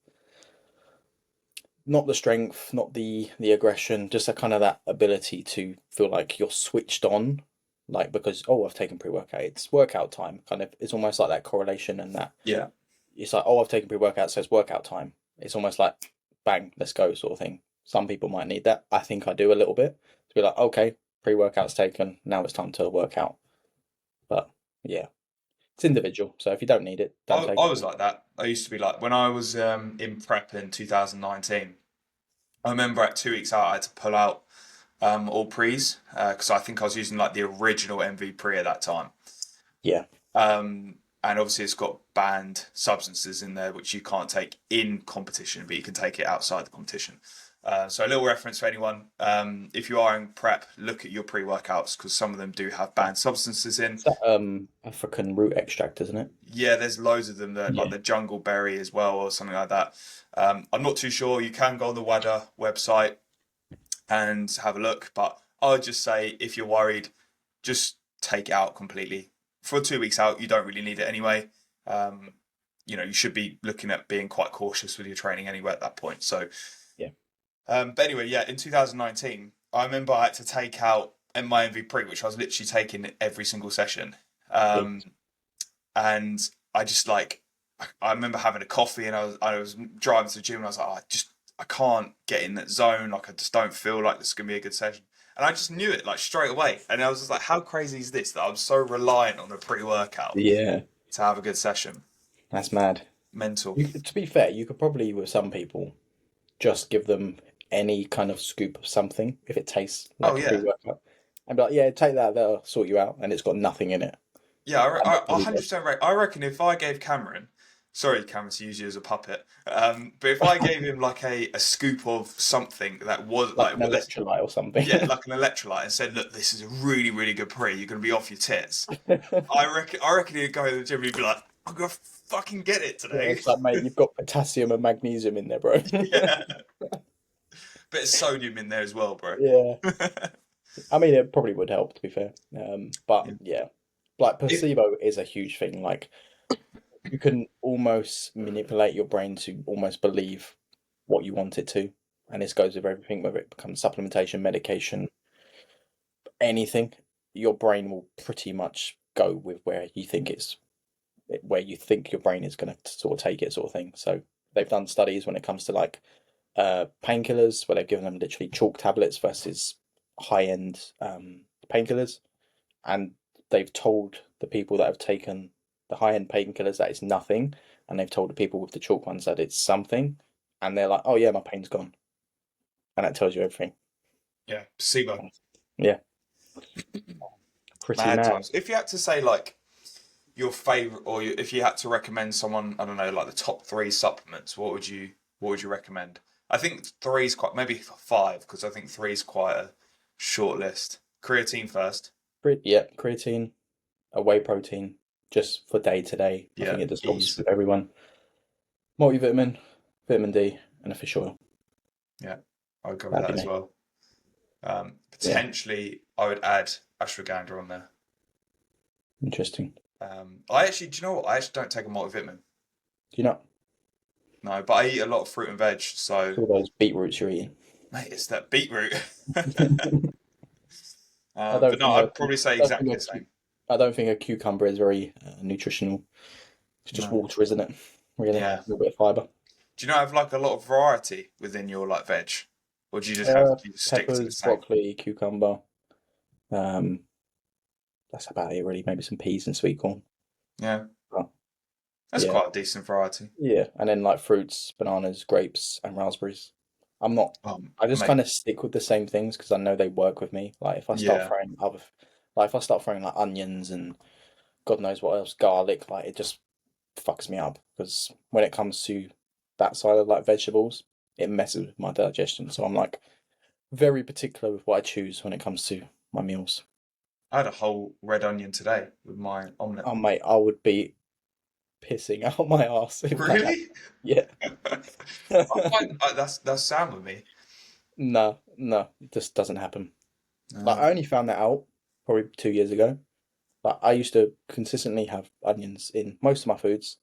[SPEAKER 2] not the strength, not the aggression, just a kind of that ability to feel like you're switched on, like because oh I've taken pre-workout, it's workout time. Kind of it's almost like that correlation and that
[SPEAKER 1] yeah,
[SPEAKER 2] it's like oh I've taken pre-workout, so it's workout time. It's almost like bang, let's go sort of thing. Some people might need that. I think I do a little bit to be like, okay, pre-workout's taken, now it's time to work out. But yeah, it's individual. So if you don't need it, don't take
[SPEAKER 1] I
[SPEAKER 2] it.
[SPEAKER 1] was like that. I used to be like when I was in prep in 2019. I remember at 2 weeks out, I had to pull out all pre's because I think I was using like the original MV pre at that time.
[SPEAKER 2] Yeah,
[SPEAKER 1] And obviously, it's got banned substances in there which you can't take in competition, but you can take it outside the competition. So a little reference for anyone: if you are in prep, look at your pre-workouts because some of them do have banned substances in.
[SPEAKER 2] it's that African root extract, isn't it?
[SPEAKER 1] Yeah, there's loads of them that like
[SPEAKER 2] Yeah,
[SPEAKER 1] the jungle berry as well, or something like that. I'm not too sure. You can go on the WADA website and have a look, but I'd just say if you're worried, just take it out completely. For 2 weeks out, you don't really need it anyway. Um, you should be looking at being quite cautious with your training anyway at that point. So,
[SPEAKER 2] yeah,
[SPEAKER 1] but anyway, yeah, in 2019, I remember I had to take out my MVP, which I was literally taking every single session.
[SPEAKER 2] yeah.
[SPEAKER 1] Um, and I just like I remember having a coffee and I was driving to the gym and I was like, I can't get in that zone. Like I just don't feel like this is gonna be a good session. And I just knew it like straight away. And I was just like, how crazy is this that I'm so reliant on a pre-workout
[SPEAKER 2] Yeah,
[SPEAKER 1] to have a good session?
[SPEAKER 2] that's mad.
[SPEAKER 1] Mental.
[SPEAKER 2] To be fair, you could probably, with some people, just give them any kind of scoop of something if it tastes
[SPEAKER 1] Oh
[SPEAKER 2] like a
[SPEAKER 1] yeah.
[SPEAKER 2] pre-workout. And be like, yeah, take that, that'll sort you out. And it's got nothing in it.
[SPEAKER 1] Yeah,
[SPEAKER 2] And they'll
[SPEAKER 1] I
[SPEAKER 2] probably go,
[SPEAKER 1] 100% I reckon if I gave Cameron, sorry Cameron to use you as a puppet, but if I gave him like a scoop of something that was
[SPEAKER 2] like
[SPEAKER 1] like
[SPEAKER 2] an
[SPEAKER 1] what let's
[SPEAKER 2] electrolyte or something.
[SPEAKER 1] yeah, like an electrolyte and said, look, this is a really, really good pre, you're gonna be off your tits. I reckon he'd go to the gym and he'd be like, I'm gonna fucking get it
[SPEAKER 2] Yeah,
[SPEAKER 1] today.
[SPEAKER 2] it's like, mate, you've got potassium and magnesium in there, bro.
[SPEAKER 1] Yeah. Bit of sodium in there as well, bro.
[SPEAKER 2] Yeah. I mean, it probably would help, to be fair. But
[SPEAKER 1] Yeah.
[SPEAKER 2] yeah, like
[SPEAKER 1] If,
[SPEAKER 2] placebo is a huge thing. Like you can almost manipulate your brain to almost believe what you want it to. And this goes with everything, whether it becomes supplementation, medication, anything. Your brain will pretty much go with where you think your brain is going to sort of take it, sort of thing. So they've done studies when it comes to like painkillers, where they've given them literally chalk tablets versus high end painkillers, and they've told the people that have taken the high end painkillers that it's nothing, and they've told the people with the chalk ones that it's something, and they're like, "Oh yeah, my pain's gone," and that tells you everything.
[SPEAKER 1] yeah, placebo.
[SPEAKER 2] Yeah, pretty
[SPEAKER 1] Mad
[SPEAKER 2] mad.
[SPEAKER 1] times. If you had to say like your favorite, or if you had to recommend someone, I don't know, like the top three supplements, what would you recommend? I think three's quite maybe five because I think three's quite a short list. Creatine first.
[SPEAKER 2] Yeah, creatine, a whey protein, just for day to day. I
[SPEAKER 1] Yeah,
[SPEAKER 2] think it just helps
[SPEAKER 1] ease.
[SPEAKER 2] with everyone. Multivitamin, vitamin D, and a fish oil.
[SPEAKER 1] Yeah, I'd go with
[SPEAKER 2] That'd
[SPEAKER 1] that
[SPEAKER 2] be
[SPEAKER 1] as
[SPEAKER 2] me.
[SPEAKER 1] well.
[SPEAKER 2] Yeah,
[SPEAKER 1] Potentially, I would add ashwagandha on there.
[SPEAKER 2] interesting.
[SPEAKER 1] I actually, do you know what? I actually don't take a multivitamin.
[SPEAKER 2] Do you not?
[SPEAKER 1] No, but I eat a lot of fruit and veg. So,
[SPEAKER 2] It's all those beetroots you're eating.
[SPEAKER 1] mate, it's that beetroot.
[SPEAKER 2] I
[SPEAKER 1] But
[SPEAKER 2] don't
[SPEAKER 1] no,
[SPEAKER 2] think a,
[SPEAKER 1] I'd probably say
[SPEAKER 2] don't think
[SPEAKER 1] exactly
[SPEAKER 2] a
[SPEAKER 1] the same.
[SPEAKER 2] I don't think a cucumber is very nutritional. It's just
[SPEAKER 1] No.
[SPEAKER 2] water, isn't it? Really, a
[SPEAKER 1] Yeah.
[SPEAKER 2] little bit of fiber.
[SPEAKER 1] Do you not have like a lot of variety within your like veg, or do you just stick to the
[SPEAKER 2] Peppers,
[SPEAKER 1] same?
[SPEAKER 2] broccoli, cucumber. Um, that's about it, really. Maybe some peas and sweet corn.
[SPEAKER 1] Yeah,
[SPEAKER 2] But
[SPEAKER 1] that's
[SPEAKER 2] yeah,
[SPEAKER 1] quite a decent variety.
[SPEAKER 2] yeah, and then like fruits, bananas, grapes, and raspberries. I'm not. I just
[SPEAKER 1] Mate,
[SPEAKER 2] kind of stick with the same things because I know they work with me. Like if I start
[SPEAKER 1] yeah,
[SPEAKER 2] throwing other, like if I start throwing like onions and God knows what else, garlic, like it just fucks me up because when it comes to that side of like vegetables, it messes with my digestion. So I'm like very particular with what I choose when it comes to my meals.
[SPEAKER 1] I had a whole red onion today with my omelette.
[SPEAKER 2] Oh mate, I would be pissing out my ass if that happened.
[SPEAKER 1] Really?
[SPEAKER 2] Yeah.
[SPEAKER 1] I find that's sound with me.
[SPEAKER 2] No, no, it just doesn't happen. Like
[SPEAKER 1] No,
[SPEAKER 2] I only found that out probably 2 years ago. Like I used to consistently have onions in most of my foods,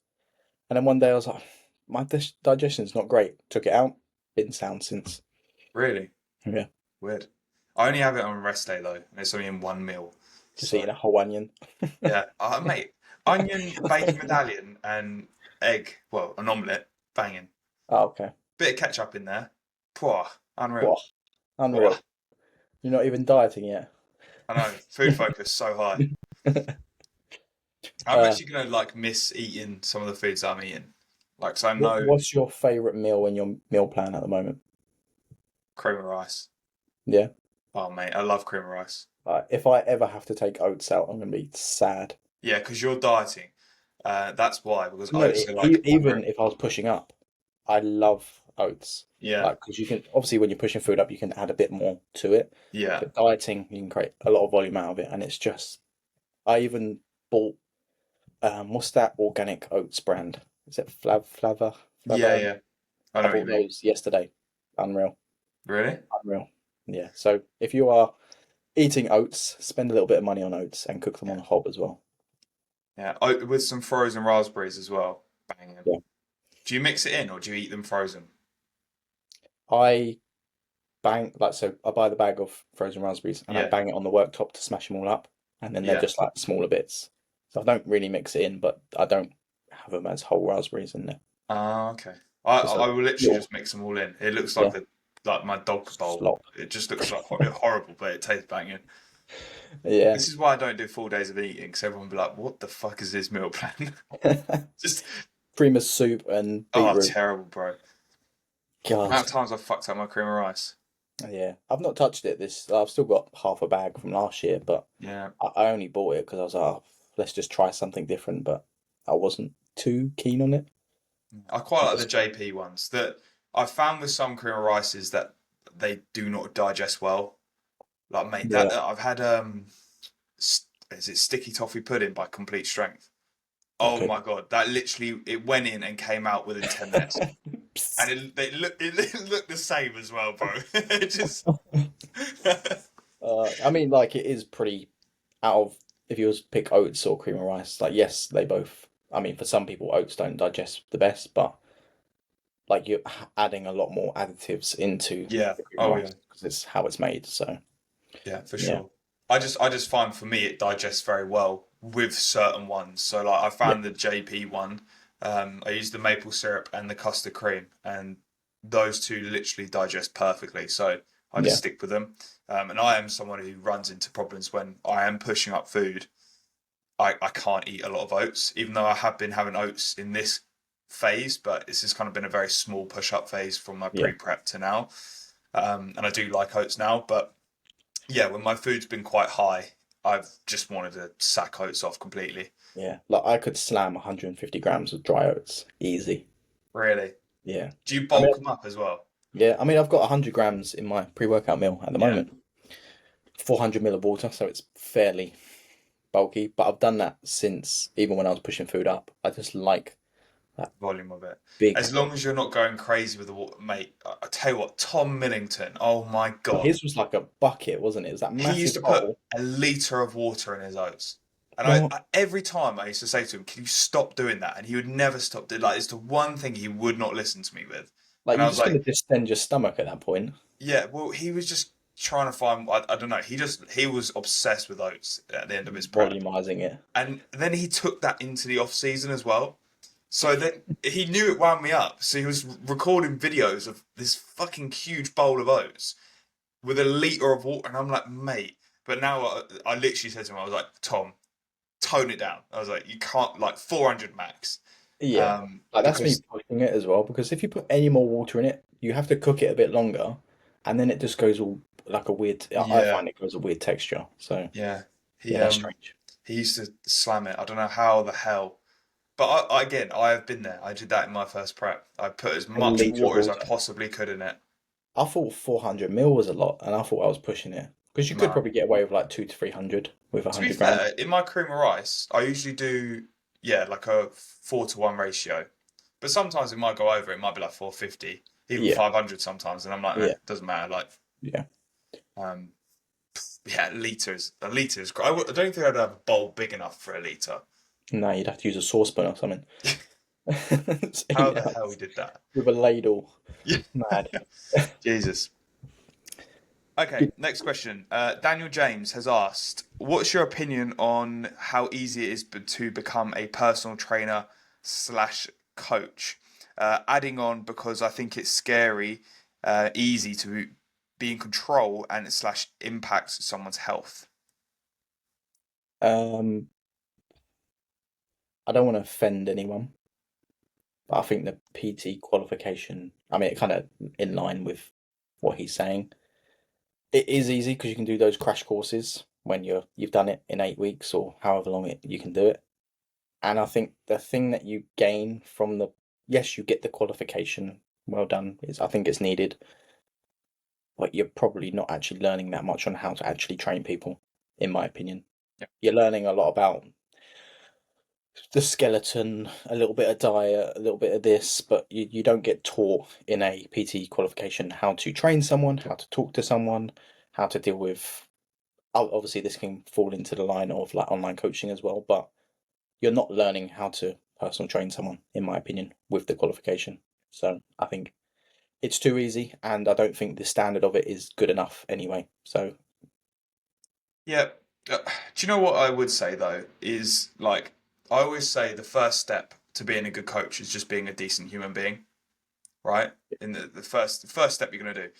[SPEAKER 2] and then one day I was like, my digestion's not great. Took it out, been sound since.
[SPEAKER 1] really
[SPEAKER 2] Yeah,
[SPEAKER 1] weird. I only have it on rest day though, and it's only in one meal.
[SPEAKER 2] just eating
[SPEAKER 1] So
[SPEAKER 2] a whole onion.
[SPEAKER 1] yeah, mate, onion, bacon medallion, and egg. Well, an omelette, banging.
[SPEAKER 2] Oh, okay.
[SPEAKER 1] Bit of ketchup in there. Pwah, unreal.
[SPEAKER 2] Whoa,
[SPEAKER 1] Pwah.
[SPEAKER 2] unreal. You're not even dieting yet.
[SPEAKER 1] I know. Food focus so high. I'm
[SPEAKER 2] Uh,
[SPEAKER 1] actually gonna like miss eating some of the foods I'm eating. Like, so I know
[SPEAKER 2] what's your favorite meal in your meal plan at the moment?
[SPEAKER 1] cream of rice.
[SPEAKER 2] Yeah.
[SPEAKER 1] Oh mate, I love cream of rice.
[SPEAKER 2] If I ever have to take oats out, I'm gonna be sad.
[SPEAKER 1] Yeah, because you're dieting. That's why, because
[SPEAKER 2] No,
[SPEAKER 1] oats are like
[SPEAKER 2] even
[SPEAKER 1] unreal.
[SPEAKER 2] if I was pushing up, I love oats.
[SPEAKER 1] Yeah,
[SPEAKER 2] Like, because you can obviously when you're pushing food up, you can add a bit more to it.
[SPEAKER 1] yeah,
[SPEAKER 2] But dieting, you can create a lot of volume out of it, and it's just. I even bought what's that organic oats brand? Is it
[SPEAKER 1] yeah,
[SPEAKER 2] Flava?
[SPEAKER 1] yeah. I
[SPEAKER 2] I
[SPEAKER 1] know what you
[SPEAKER 2] bought
[SPEAKER 1] mean.
[SPEAKER 2] those yesterday. Unreal,
[SPEAKER 1] Really?
[SPEAKER 2] unreal. Yeah. So if you are eating oats, spend a little bit of money on oats and cook them on
[SPEAKER 1] Yeah,
[SPEAKER 2] the hob as well.
[SPEAKER 1] yeah. Oat with some frozen raspberries as well. Banging.
[SPEAKER 2] Yeah.
[SPEAKER 1] Do you mix it in or do you eat them frozen?
[SPEAKER 2] I I buy the bag of frozen raspberries and I
[SPEAKER 1] Yeah,
[SPEAKER 2] bang it on the worktop to smash them all up, and then they're
[SPEAKER 1] yeah.
[SPEAKER 2] just like smaller bits. So I don't really mix it in, but I don't have them as whole raspberries in there.
[SPEAKER 1] Ah, okay. I
[SPEAKER 2] Just a
[SPEAKER 1] I will literally
[SPEAKER 2] little,
[SPEAKER 1] just mix them all in. It looks
[SPEAKER 2] yeah,
[SPEAKER 1] like my dog bowl.
[SPEAKER 2] slop.
[SPEAKER 1] It just looks like horrible, but it tastes banging.
[SPEAKER 2] Yeah.
[SPEAKER 1] This is why I don't do full days of eating, because everyone will be like, "What the fuck is this meal plan?" Just
[SPEAKER 2] Cream of soup and
[SPEAKER 1] oh,
[SPEAKER 2] beetroot.
[SPEAKER 1] terrible, bro. The
[SPEAKER 2] God.
[SPEAKER 1] amount of times I've fucked up my cream of rice.
[SPEAKER 2] Yeah. I've not touched it this. I've still got half a bag from last year, but
[SPEAKER 1] Yeah,
[SPEAKER 2] I only bought it because I was like, oh, let's just try something different, but I wasn't too keen on it.
[SPEAKER 1] I quite
[SPEAKER 2] I
[SPEAKER 1] like the
[SPEAKER 2] just,
[SPEAKER 1] JP ones. That I've found with some cream of rices that they do not digest well. Like, mate,
[SPEAKER 2] yeah.
[SPEAKER 1] that I've had is it sticky toffee pudding by Complete Strength? Oh
[SPEAKER 2] Okay.
[SPEAKER 1] my god, that literally it went in and came out within 10 minutes, and it looked the same as well, bro. It just
[SPEAKER 2] I mean, like it is pretty out of if you was to pick oats or cream of rice, like yes, they both. I mean, for some people, oats don't digest the best, but like you're adding a lot more additives into
[SPEAKER 1] yeah.
[SPEAKER 2] the cream of
[SPEAKER 1] Oh
[SPEAKER 2] rice
[SPEAKER 1] yeah,
[SPEAKER 2] because it's how it's made. So
[SPEAKER 1] yeah, for
[SPEAKER 2] yeah,
[SPEAKER 1] sure. I just find for me it digests very well with certain ones. So like I
[SPEAKER 2] yeah,
[SPEAKER 1] found the JP one. I used the maple syrup and the custard cream, and those two literally digest perfectly. So I just
[SPEAKER 2] yeah,
[SPEAKER 1] stick with them. And I am someone who runs into problems when I am pushing up food. I can't eat a lot of oats, even though I have been having oats in this phase, but this has kind of been a very small push up phase from my
[SPEAKER 2] yeah,
[SPEAKER 1] pre prep to now. And I do like oats now, but yeah, when my food's been quite high, I've just wanted to sack oats off completely.
[SPEAKER 2] yeah. Like I could slam 150 grams of dry oats easy.
[SPEAKER 1] Really?
[SPEAKER 2] Yeah,
[SPEAKER 1] Do you
[SPEAKER 2] I mean,
[SPEAKER 1] bulk them up as well?
[SPEAKER 2] yeah. I mean, I've got 100 grams in my pre-workout meal at the
[SPEAKER 1] Yeah,
[SPEAKER 2] moment. 400 ml of water, so it's fairly bulky. But I've done that since even when I was pushing food up. I just like that
[SPEAKER 1] volume of it.
[SPEAKER 2] big.
[SPEAKER 1] As long as you're not going crazy with the water, mate. I tell you what, Tom Millington. Oh my god,
[SPEAKER 2] His was like a bucket, wasn't it? It was that
[SPEAKER 1] he used
[SPEAKER 2] massive
[SPEAKER 1] to put
[SPEAKER 2] bowl.
[SPEAKER 1] a liter of water in his oats. And
[SPEAKER 2] Well,
[SPEAKER 1] every time I used to say to him, "Can you stop doing that?" And he would never stop doing. Like it's the one thing he would not listen to me with.
[SPEAKER 2] like
[SPEAKER 1] And I
[SPEAKER 2] you're
[SPEAKER 1] was
[SPEAKER 2] just gonna
[SPEAKER 1] like,
[SPEAKER 2] distend your stomach at that point.
[SPEAKER 1] "Yeah, well, he was just trying to find. I don't know. He was obsessed with oats at the end of his prep,
[SPEAKER 2] Volumizing it.
[SPEAKER 1] and then he took that into the off season as well. So then he knew it wound me up. So he was recording videos of this fucking huge bowl of oats with a liter of water, and I'm like, mate. But now I literally said to him, I was like, Tom, tone it down. I was like, you can't like 400 max,
[SPEAKER 2] Yeah. Like that's me
[SPEAKER 1] because
[SPEAKER 2] pushing it as well because if you put any more water in it, you have to cook it a bit longer, and then it just goes all like a weird. I
[SPEAKER 1] yeah,
[SPEAKER 2] find it goes a weird texture. So
[SPEAKER 1] yeah. He
[SPEAKER 2] yeah, it's strange.
[SPEAKER 1] he used to slam it. I don't know how the hell. But again, I have been there. I did that in my first prep. I put as
[SPEAKER 2] A
[SPEAKER 1] much
[SPEAKER 2] liter of
[SPEAKER 1] water as I
[SPEAKER 2] water.
[SPEAKER 1] possibly could in it.
[SPEAKER 2] I thought 400 mil was a lot, and I thought I was pushing it because you could
[SPEAKER 1] No.
[SPEAKER 2] probably get away with like 200 to 300 with
[SPEAKER 1] To be
[SPEAKER 2] 100 grams.
[SPEAKER 1] fair, in my cream of rice, I usually do, yeah, like a 4-to-1 ratio. But sometimes it might go over, it might be like 450, even
[SPEAKER 2] Yeah,
[SPEAKER 1] 500 sometimes. And I'm like,
[SPEAKER 2] yeah,
[SPEAKER 1] it doesn't matter. Like,
[SPEAKER 2] yeah.
[SPEAKER 1] um, yeah, a litre is great. I don't think I'd have a bowl big enough for a litre.
[SPEAKER 2] No, you'd have to use a saucepan or something. Just
[SPEAKER 1] How
[SPEAKER 2] eat
[SPEAKER 1] the
[SPEAKER 2] it
[SPEAKER 1] hell we did that?
[SPEAKER 2] with a ladle.
[SPEAKER 1] Yeah.
[SPEAKER 2] Mad.
[SPEAKER 1] Jesus. Okay, next question. Daniel James has asked, "What's your opinion on how easy it is to become a personal trainer slash coach? Adding on because I think it's scary, easy to be in control and slash impact someone's health.
[SPEAKER 2] Um, I don't want to offend anyone, but I think the PT qualification, I mean, it kind of in line with what he's saying. It is easy because you can do those crash courses when you've done it in 8 weeks or however long you can do it. And I think the thing that you gain from the yes, you get the qualification. Well done. I think it's needed, but you're probably not actually learning that much on how to actually train people, in my opinion.
[SPEAKER 1] Yeah.
[SPEAKER 2] You're learning a lot about the skeleton, a little bit of diet, a little bit of this, but you don't get taught in a PT qualification how to train someone, how to talk to someone, how to deal with. Obviously, this can fall into the line of like online coaching as well, but you're not learning how to personal train someone, in my opinion, with the qualification. So I think it's too easy, and I don't think the standard of it is good enough anyway. So
[SPEAKER 1] Yeah. Do you know what I would say though? Is like I always say the first step to being a good coach is just being a decent human being, right? In the first step you're gonna do.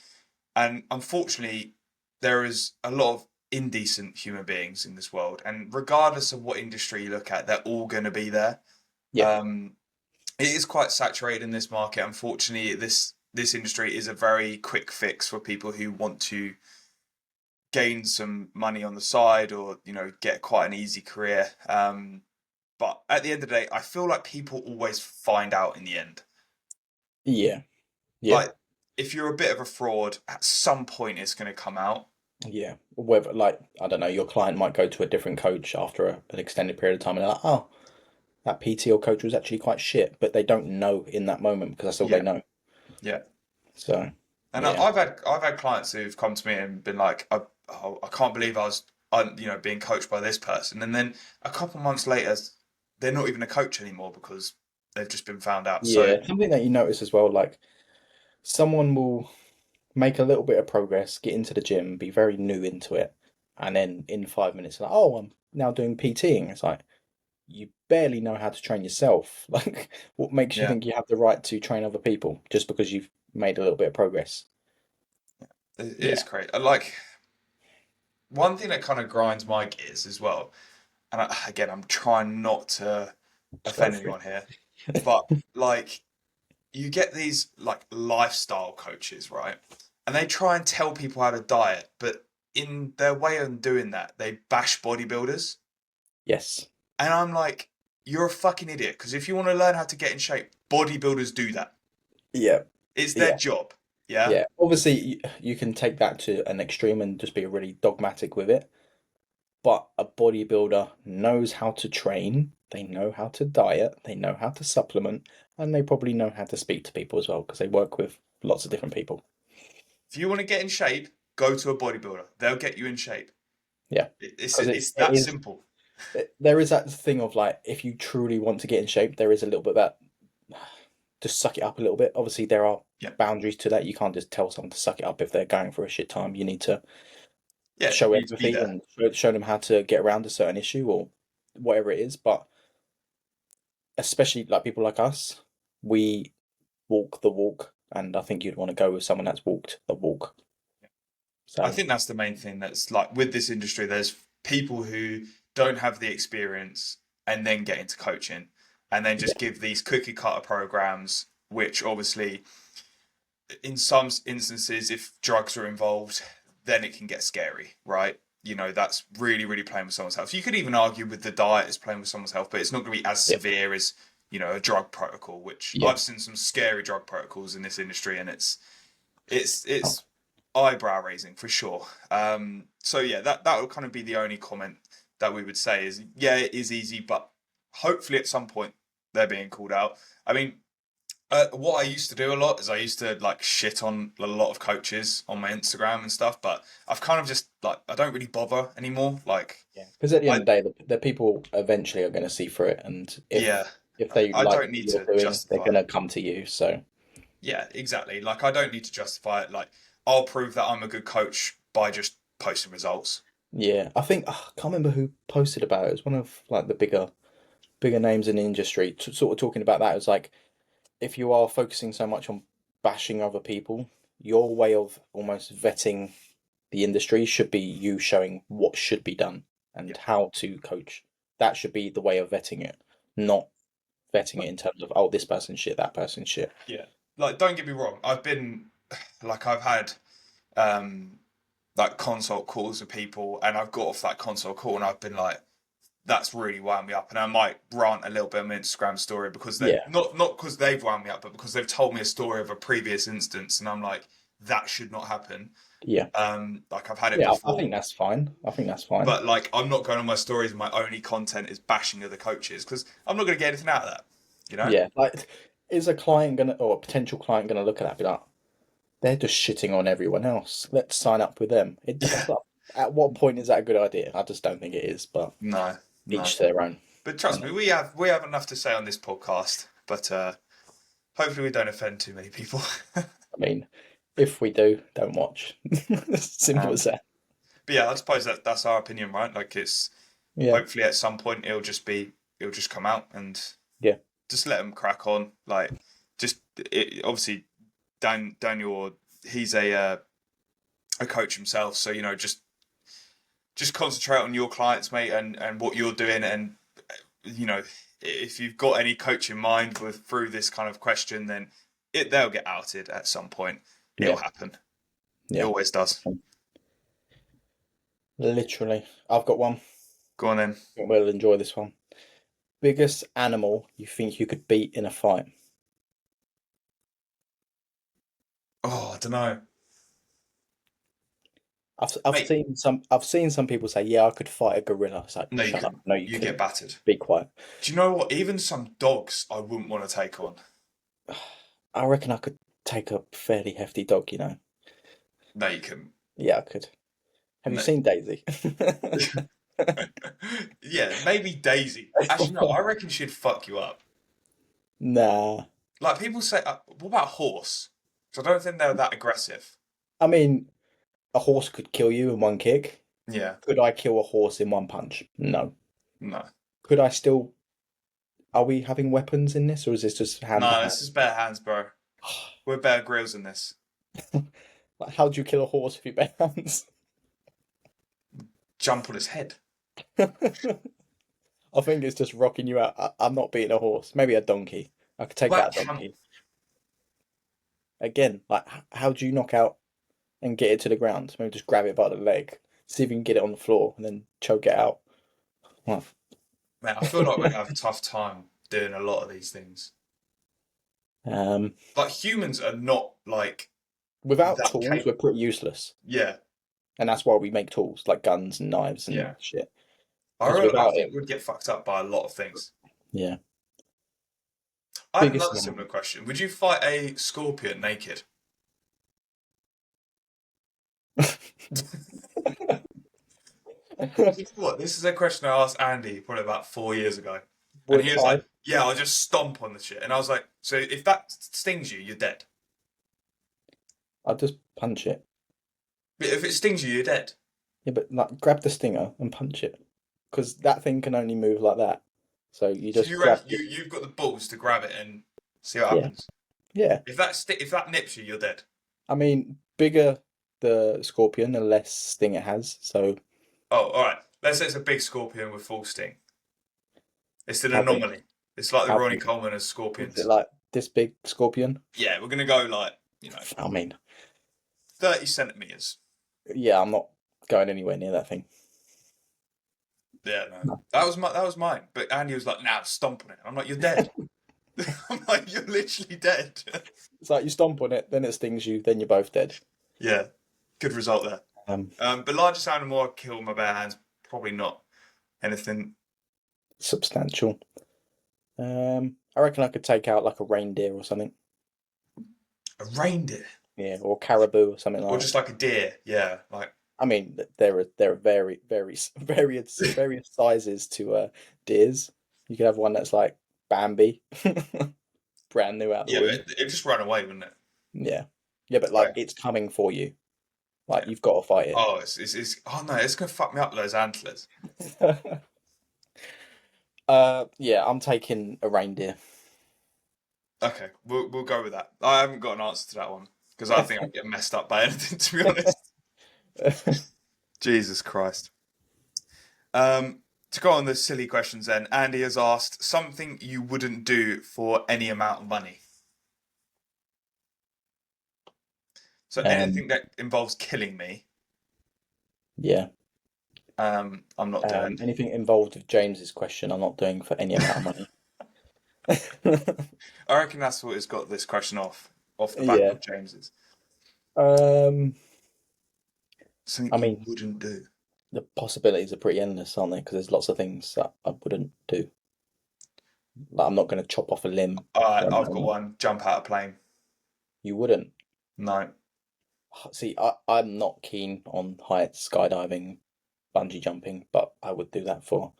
[SPEAKER 1] And unfortunately, there is a lot of indecent human beings in this world, and regardless of what industry you look at, they're all gonna be there.
[SPEAKER 2] yeah,
[SPEAKER 1] Um, it is quite saturated in this market. Unfortunately, this industry is a very quick fix for people who want to gain some money on the side or get quite an easy career. But at the end of the day, I feel like people always find out in the end.
[SPEAKER 2] yeah, yeah,
[SPEAKER 1] Like if you're a bit of a fraud, at some point it's going to come out.
[SPEAKER 2] yeah. Whether like I don't know, your client might go to a different coach after an extended period of time, and they're like, oh, that PT or coach was actually quite shit, but they don't know in that moment because that's all they
[SPEAKER 1] Yeah,
[SPEAKER 2] know.
[SPEAKER 1] yeah.
[SPEAKER 2] So
[SPEAKER 1] And
[SPEAKER 2] yeah,
[SPEAKER 1] I've had clients who've come to me and been like, I can't believe I was being coached by this person, and then a couple months later, they're not even a coach anymore because they've just been found out. So
[SPEAKER 2] yeah. Something that you notice as well, like someone will make a little bit of progress, get into the gym, be very new into it, and then in 5 minutes, like, oh, I'm now doing PTing. It's like you barely know how to train yourself. Like, what makes you
[SPEAKER 1] yeah,
[SPEAKER 2] think you have the right to train other people just because you've made a little bit of progress?
[SPEAKER 1] it is
[SPEAKER 2] Yeah,
[SPEAKER 1] great. I like one thing that kind of grinds my gears as well. And again, I'm trying not to
[SPEAKER 2] just go
[SPEAKER 1] offend
[SPEAKER 2] for
[SPEAKER 1] anyone here, but like you get these like lifestyle coaches, right? And they try and tell people how to diet, but in their way of doing that, they bash bodybuilders.
[SPEAKER 2] Yes.
[SPEAKER 1] And I'm like, you're a fucking idiot. Because if you want to learn how to get in shape, bodybuilders do that.
[SPEAKER 2] Yeah.
[SPEAKER 1] It's their
[SPEAKER 2] Yeah.
[SPEAKER 1] job. Yeah.
[SPEAKER 2] Yeah. Obviously, you can take that to an extreme and just be really dogmatic with it. But a bodybuilder knows how to train, they know how to diet, they know how to supplement, and they probably know how to speak to people as well because they work with lots of different people.
[SPEAKER 1] If you want to get in shape, go to a bodybuilder. They'll get you in shape.
[SPEAKER 2] Yeah.
[SPEAKER 1] It's
[SPEAKER 2] Because
[SPEAKER 1] it's
[SPEAKER 2] it
[SPEAKER 1] that
[SPEAKER 2] is
[SPEAKER 1] simple.
[SPEAKER 2] there is that thing of like if you truly want to get in shape, there is a little bit of that just suck it up a little bit. Obviously, there are
[SPEAKER 1] Yeah.
[SPEAKER 2] boundaries to that. You can't just tell someone to suck it up if they're going for a shit time. You need to
[SPEAKER 1] Yeah.
[SPEAKER 2] show
[SPEAKER 1] You need to be
[SPEAKER 2] empathy
[SPEAKER 1] there.
[SPEAKER 2] and show them how to get around a certain issue or whatever it is. But especially like people like us, we walk the walk, and I think you'd want to go with someone that's walked the walk.
[SPEAKER 1] I
[SPEAKER 2] So
[SPEAKER 1] think that's the main thing that's like with this industry, there's people who don't have the experience and then get into coaching and then
[SPEAKER 2] yeah,
[SPEAKER 1] just give these cookie cutter programs, which obviously, in some instances, if drugs are involved, then it can get scary, right? That's really, really playing with someone's health. You could even argue with the diet as playing with someone's health, but it's not going to be as
[SPEAKER 2] yeah,
[SPEAKER 1] severe as, a drug protocol, which
[SPEAKER 2] yeah.
[SPEAKER 1] I've seen some scary drug protocols in this industry and it's
[SPEAKER 2] Oh,
[SPEAKER 1] it's eyebrow raising for sure. So yeah, that would kind of be the only comment that we would say is yeah, it is easy, but hopefully at some point they're being called out. I mean, what I used to do a lot is I used to like shit on a lot of coaches on my Instagram and stuff, but I've kind of just like I don't really bother anymore. Like
[SPEAKER 2] yeah. Because at the end
[SPEAKER 1] I
[SPEAKER 2] of the day, the people eventually are going to see through it, and
[SPEAKER 1] yeah,
[SPEAKER 2] if they
[SPEAKER 1] I
[SPEAKER 2] like
[SPEAKER 1] don't
[SPEAKER 2] what
[SPEAKER 1] need
[SPEAKER 2] you're
[SPEAKER 1] to
[SPEAKER 2] doing, they're
[SPEAKER 1] justify
[SPEAKER 2] going
[SPEAKER 1] it.
[SPEAKER 2] to come to you. So
[SPEAKER 1] Yeah, exactly. Like I don't need to justify it. Like I'll prove that I'm a good coach by just posting results.
[SPEAKER 2] yeah, I think I can't remember who posted about it. It was one of like the bigger names in the industry, sort of talking about that. It was like if you are focusing so much on bashing other people, your way of almost vetting the industry should be you showing what should be done and
[SPEAKER 1] Yeah.
[SPEAKER 2] how to coach. That should be the way of vetting it, not vetting it in terms of, oh, this person's shit, that person's shit.
[SPEAKER 1] Yeah. Like, don't get me wrong. I've had like consult calls with people, and I've got off that consult call, and I've been like, that's really wound me up, and I might rant a little bit on my Instagram story because they
[SPEAKER 2] Yeah,
[SPEAKER 1] not because they've wound me up, but because they've told me a story of a previous instance, and I'm like, that should not happen.
[SPEAKER 2] yeah,
[SPEAKER 1] Like I've had it
[SPEAKER 2] yeah. I
[SPEAKER 1] before,
[SPEAKER 2] think that's fine. I think that's fine.
[SPEAKER 1] but like I'm not going on my stories, and my only content is bashing of the coaches because I'm not going to get anything out of that, you know?
[SPEAKER 2] Yeah, like, is a client gonna or a potential client gonna look at that and be like, they're just shitting on everyone else. Let's sign up with them.
[SPEAKER 1] Yeah.
[SPEAKER 2] Like, at what point is that a good idea? I just don't think it is, but
[SPEAKER 1] No, no.
[SPEAKER 2] each to their own.
[SPEAKER 1] But trust
[SPEAKER 2] You
[SPEAKER 1] me,
[SPEAKER 2] know?
[SPEAKER 1] we have enough to say on this podcast, but hopefully we don't offend too many people.
[SPEAKER 2] I mean, if we do, don't watch. Simple as
[SPEAKER 1] Um,
[SPEAKER 2] that.
[SPEAKER 1] but yeah, I suppose that's our opinion, right? Like it's
[SPEAKER 2] Yeah,
[SPEAKER 1] hopefully at some point it'll just come out and
[SPEAKER 2] yeah,
[SPEAKER 1] just let them crack on. Like just obviously Daniel, he's a coach himself, so you know just concentrate on your clients, mate, and what you're doing, and you know if you've got any coach in mind with through this kind of question, then they'll get outed at some point. It'll
[SPEAKER 2] yeah,
[SPEAKER 1] happen. It
[SPEAKER 2] yeah.
[SPEAKER 1] always does.
[SPEAKER 2] Literally, I've got one.
[SPEAKER 1] Go on then.
[SPEAKER 2] I think we'll enjoy this one. Biggest animal you think you could beat in a fight?
[SPEAKER 1] Oh, I don't know, mate.
[SPEAKER 2] I've seen some people say, yeah, I could fight a gorilla. It's like,
[SPEAKER 1] No, you
[SPEAKER 2] shut up.
[SPEAKER 1] couldn't.
[SPEAKER 2] No, you
[SPEAKER 1] You get
[SPEAKER 2] couldn't.
[SPEAKER 1] battered.
[SPEAKER 2] Be quiet.
[SPEAKER 1] Do you know what? Even some dogs, I wouldn't want to take on.
[SPEAKER 2] I reckon I could take a fairly hefty dog, you know.
[SPEAKER 1] No, you couldn't.
[SPEAKER 2] Yeah, I could. Have you
[SPEAKER 1] No.
[SPEAKER 2] seen Daisy?
[SPEAKER 1] Yeah, maybe Daisy. Actually, no. I reckon she'd fuck you up.
[SPEAKER 2] Nah.
[SPEAKER 1] Like people say, what about horse? So I don't think they're that aggressive.
[SPEAKER 2] I mean, a horse could kill you in one kick.
[SPEAKER 1] Yeah.
[SPEAKER 2] Could I kill a horse in one punch? No.
[SPEAKER 1] No.
[SPEAKER 2] Could I still? Are we having weapons in this, or is this just hand to
[SPEAKER 1] No,
[SPEAKER 2] hand?
[SPEAKER 1] this is bare hands, bro. We're Bear Grylls in this.
[SPEAKER 2] Like, how do you kill a horse with your bare hands?
[SPEAKER 1] Jump on his head.
[SPEAKER 2] I think it's just rocking you out. I'm not beating a horse. Maybe a donkey. I could take
[SPEAKER 1] What
[SPEAKER 2] out
[SPEAKER 1] about
[SPEAKER 2] a
[SPEAKER 1] camel?
[SPEAKER 2] donkey. Again, like, how do you knock out and get it to the ground? Maybe just grab it by the leg, see if you can get it on the floor, and then choke it out. Well,
[SPEAKER 1] Man, I feel like we're gonna have a tough time doing a lot of these things.
[SPEAKER 2] um,
[SPEAKER 1] Like humans are not like
[SPEAKER 2] without
[SPEAKER 1] that
[SPEAKER 2] tools, we're pretty useless,
[SPEAKER 1] Yeah,
[SPEAKER 2] and that's why we make tools like guns and knives and
[SPEAKER 1] yeah.
[SPEAKER 2] shit.
[SPEAKER 1] I
[SPEAKER 2] Because
[SPEAKER 1] re- I
[SPEAKER 2] without
[SPEAKER 1] think
[SPEAKER 2] it,
[SPEAKER 1] we'd get fucked up by a lot of things.
[SPEAKER 2] yeah,
[SPEAKER 1] I had
[SPEAKER 2] biggest
[SPEAKER 1] another
[SPEAKER 2] one.
[SPEAKER 1] similar question. Would you fight a scorpion naked? What? This is a question I asked Andy probably about 4 years ago. And
[SPEAKER 2] Would
[SPEAKER 1] he was
[SPEAKER 2] I?
[SPEAKER 1] like, yeah, I'll just stomp on the shit. And I was like, so if that stings you, you're dead.
[SPEAKER 2] I'd just punch it.
[SPEAKER 1] But if it stings you, you're dead.
[SPEAKER 2] Yeah, but like grab the stinger and punch it, because that thing can only move like that. So you
[SPEAKER 1] So
[SPEAKER 2] just
[SPEAKER 1] you
[SPEAKER 2] grab
[SPEAKER 1] reckon
[SPEAKER 2] it.
[SPEAKER 1] you've got the balls to grab it and see what
[SPEAKER 2] Yeah,
[SPEAKER 1] happens.
[SPEAKER 2] yeah.
[SPEAKER 1] If that nips you, you're dead.
[SPEAKER 2] I mean, bigger the scorpion, the less sting it has. So
[SPEAKER 1] Oh, all right. Let's say it's a big scorpion with full sting. It's an
[SPEAKER 2] how big?
[SPEAKER 1] anomaly. It's like the
[SPEAKER 2] How
[SPEAKER 1] Ronnie
[SPEAKER 2] big?
[SPEAKER 1] Coleman of
[SPEAKER 2] Is it
[SPEAKER 1] scorpions.
[SPEAKER 2] like this big scorpion?
[SPEAKER 1] Yeah, we're gonna go like
[SPEAKER 2] I mean,
[SPEAKER 1] 30 centimeters.
[SPEAKER 2] yeah, I'm not going anywhere near that thing.
[SPEAKER 1] Yeah, no,
[SPEAKER 2] No.
[SPEAKER 1] that was mine. But Andy was like, "Nah, stomp on it." I'm like, "You're dead." I'm like, "You're literally dead."
[SPEAKER 2] It's like you stomp on it, then it stings you, then you're both dead.
[SPEAKER 1] Yeah, good result there.
[SPEAKER 2] Um,
[SPEAKER 1] But largest animal I kill with my bare hands, probably not anything.
[SPEAKER 2] Substantial. I reckon I could take out like a reindeer or something.
[SPEAKER 1] A reindeer,
[SPEAKER 2] Yeah, or caribou or something
[SPEAKER 1] or
[SPEAKER 2] like that.
[SPEAKER 1] just like a deer. Yeah, like
[SPEAKER 2] I mean, there are various sizes to deers. You could have one that's like Bambi, brand new out the
[SPEAKER 1] yeah, but
[SPEAKER 2] womb.
[SPEAKER 1] it just run away, wouldn't it?
[SPEAKER 2] Yeah, yeah, but like
[SPEAKER 1] Right.
[SPEAKER 2] it's coming for you. Like
[SPEAKER 1] Yeah.
[SPEAKER 2] you've got to fight
[SPEAKER 1] Oh, oh no, it's gonna fuck me up with those antlers.
[SPEAKER 2] it. Yeah, I'm taking a reindeer.
[SPEAKER 1] Okay, we'll go with that. I haven't got an answer to that one because I think I get messed up by anything, to be honest. Jesus Christ. To go on the silly questions then, Andy has asked something you wouldn't do for any amount of money. So
[SPEAKER 2] Um,
[SPEAKER 1] anything that involves killing me,
[SPEAKER 2] yeah.
[SPEAKER 1] I'm not doing.
[SPEAKER 2] Anything involved with James's question, I'm not doing for any amount of money.
[SPEAKER 1] I reckon that's what has got this question off the back
[SPEAKER 2] Yeah.
[SPEAKER 1] of James's.
[SPEAKER 2] Um,
[SPEAKER 1] Something
[SPEAKER 2] I
[SPEAKER 1] you
[SPEAKER 2] mean,
[SPEAKER 1] wouldn't do.
[SPEAKER 2] the possibilities are pretty endless, aren't they? Because there's lots of things that I wouldn't do. Like, I'm not going to chop off a limb
[SPEAKER 1] All
[SPEAKER 2] for
[SPEAKER 1] right,
[SPEAKER 2] a
[SPEAKER 1] I've got
[SPEAKER 2] moment.
[SPEAKER 1] one. Jump out a plane.
[SPEAKER 2] You wouldn't.
[SPEAKER 1] No.
[SPEAKER 2] See, I'm not keen on heights, skydiving, bungee jumping, but I would do that for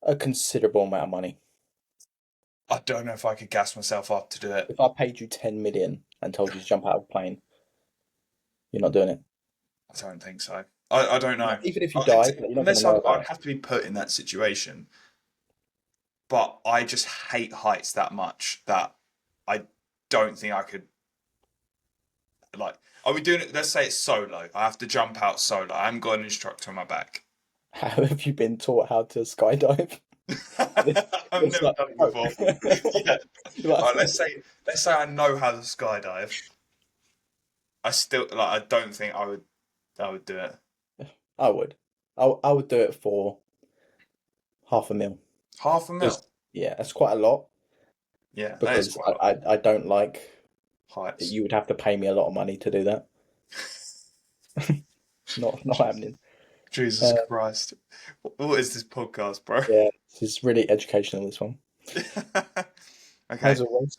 [SPEAKER 2] a considerable amount of money.
[SPEAKER 1] I don't know if I could gas myself up to do it.
[SPEAKER 2] If I paid you 10 million and told you to jump out of a plane, you're not doing it.
[SPEAKER 1] I don't think so. I don't know.
[SPEAKER 2] Like, even if you died, like, you're not going to
[SPEAKER 1] Unless
[SPEAKER 2] know
[SPEAKER 1] I'd
[SPEAKER 2] about it.
[SPEAKER 1] have to be put in that situation. But I just hate heights that much that I don't think I could. Like, are we doing it? Let's say it's solo. I have to jump out solo. I haven't got an instructor on my back.
[SPEAKER 2] How have you been taught how to skydive?
[SPEAKER 1] I've
[SPEAKER 2] It's
[SPEAKER 1] never
[SPEAKER 2] like,
[SPEAKER 1] done it
[SPEAKER 2] oh.
[SPEAKER 1] before. Yeah. All right,
[SPEAKER 2] Like,
[SPEAKER 1] let's say I know how to skydive. I still like. I don't think I would do it.
[SPEAKER 2] I would. I would do it for 500,000.
[SPEAKER 1] 500,000.
[SPEAKER 2] Just, yeah, that's quite a lot
[SPEAKER 1] Yeah, that is
[SPEAKER 2] because
[SPEAKER 1] quite a lot.
[SPEAKER 2] I don't like that
[SPEAKER 1] Heights.
[SPEAKER 2] you would have to pay me a lot of money to do that. Not happening.
[SPEAKER 1] Jesus
[SPEAKER 2] Uh,
[SPEAKER 1] Christ. What is this podcast, bro?
[SPEAKER 2] yeah, this is really educational, this one.
[SPEAKER 1] Okay,
[SPEAKER 2] As always.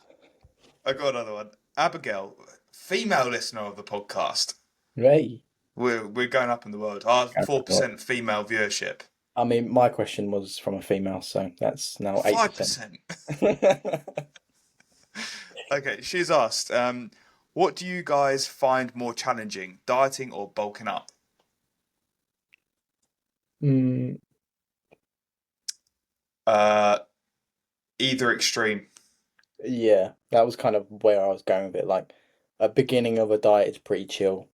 [SPEAKER 1] I got another one. Abigail, female listener of the podcast.
[SPEAKER 2] Ray.
[SPEAKER 1] We're going up in the world. Our
[SPEAKER 2] Well,
[SPEAKER 1] 4% female viewership.
[SPEAKER 2] I mean, my question was from a female, so that's now 8%.
[SPEAKER 1] 5%. Okay, she's asked, what do you guys find more challenging, dieting or bulking up?
[SPEAKER 2] Mm,
[SPEAKER 1] Uh, either extreme.
[SPEAKER 2] yeah, that was kind of where I was going with it. Like, a beginning of a diet is pretty chill.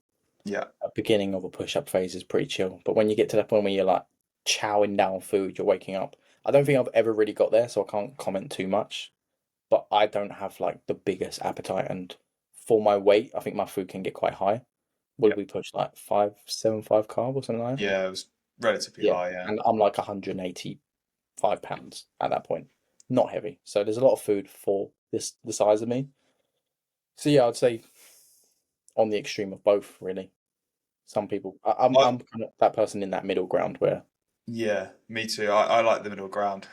[SPEAKER 1] Yeah,
[SPEAKER 2] A beginning of a push-up phase is pretty chill. But when you get to the point where you're like chowing down food, you're waking up. I don't think I've ever really got there, so I can't comment too much. But I don't have like the biggest appetite, and for my weight, I think my food can get quite high.
[SPEAKER 1] yeah,
[SPEAKER 2] Would we push like 575 carb or something like that?
[SPEAKER 1] yeah. It was relatively
[SPEAKER 2] Yeah,
[SPEAKER 1] high. Yeah,
[SPEAKER 2] and I'm like 185 pounds at that point. Not heavy, so there's a lot of food for the size of me. So yeah, I'd say on the extreme of both, really. Some people,
[SPEAKER 1] I,
[SPEAKER 2] I'm kind of that person in that middle ground where
[SPEAKER 1] yeah, me too. I like the middle ground.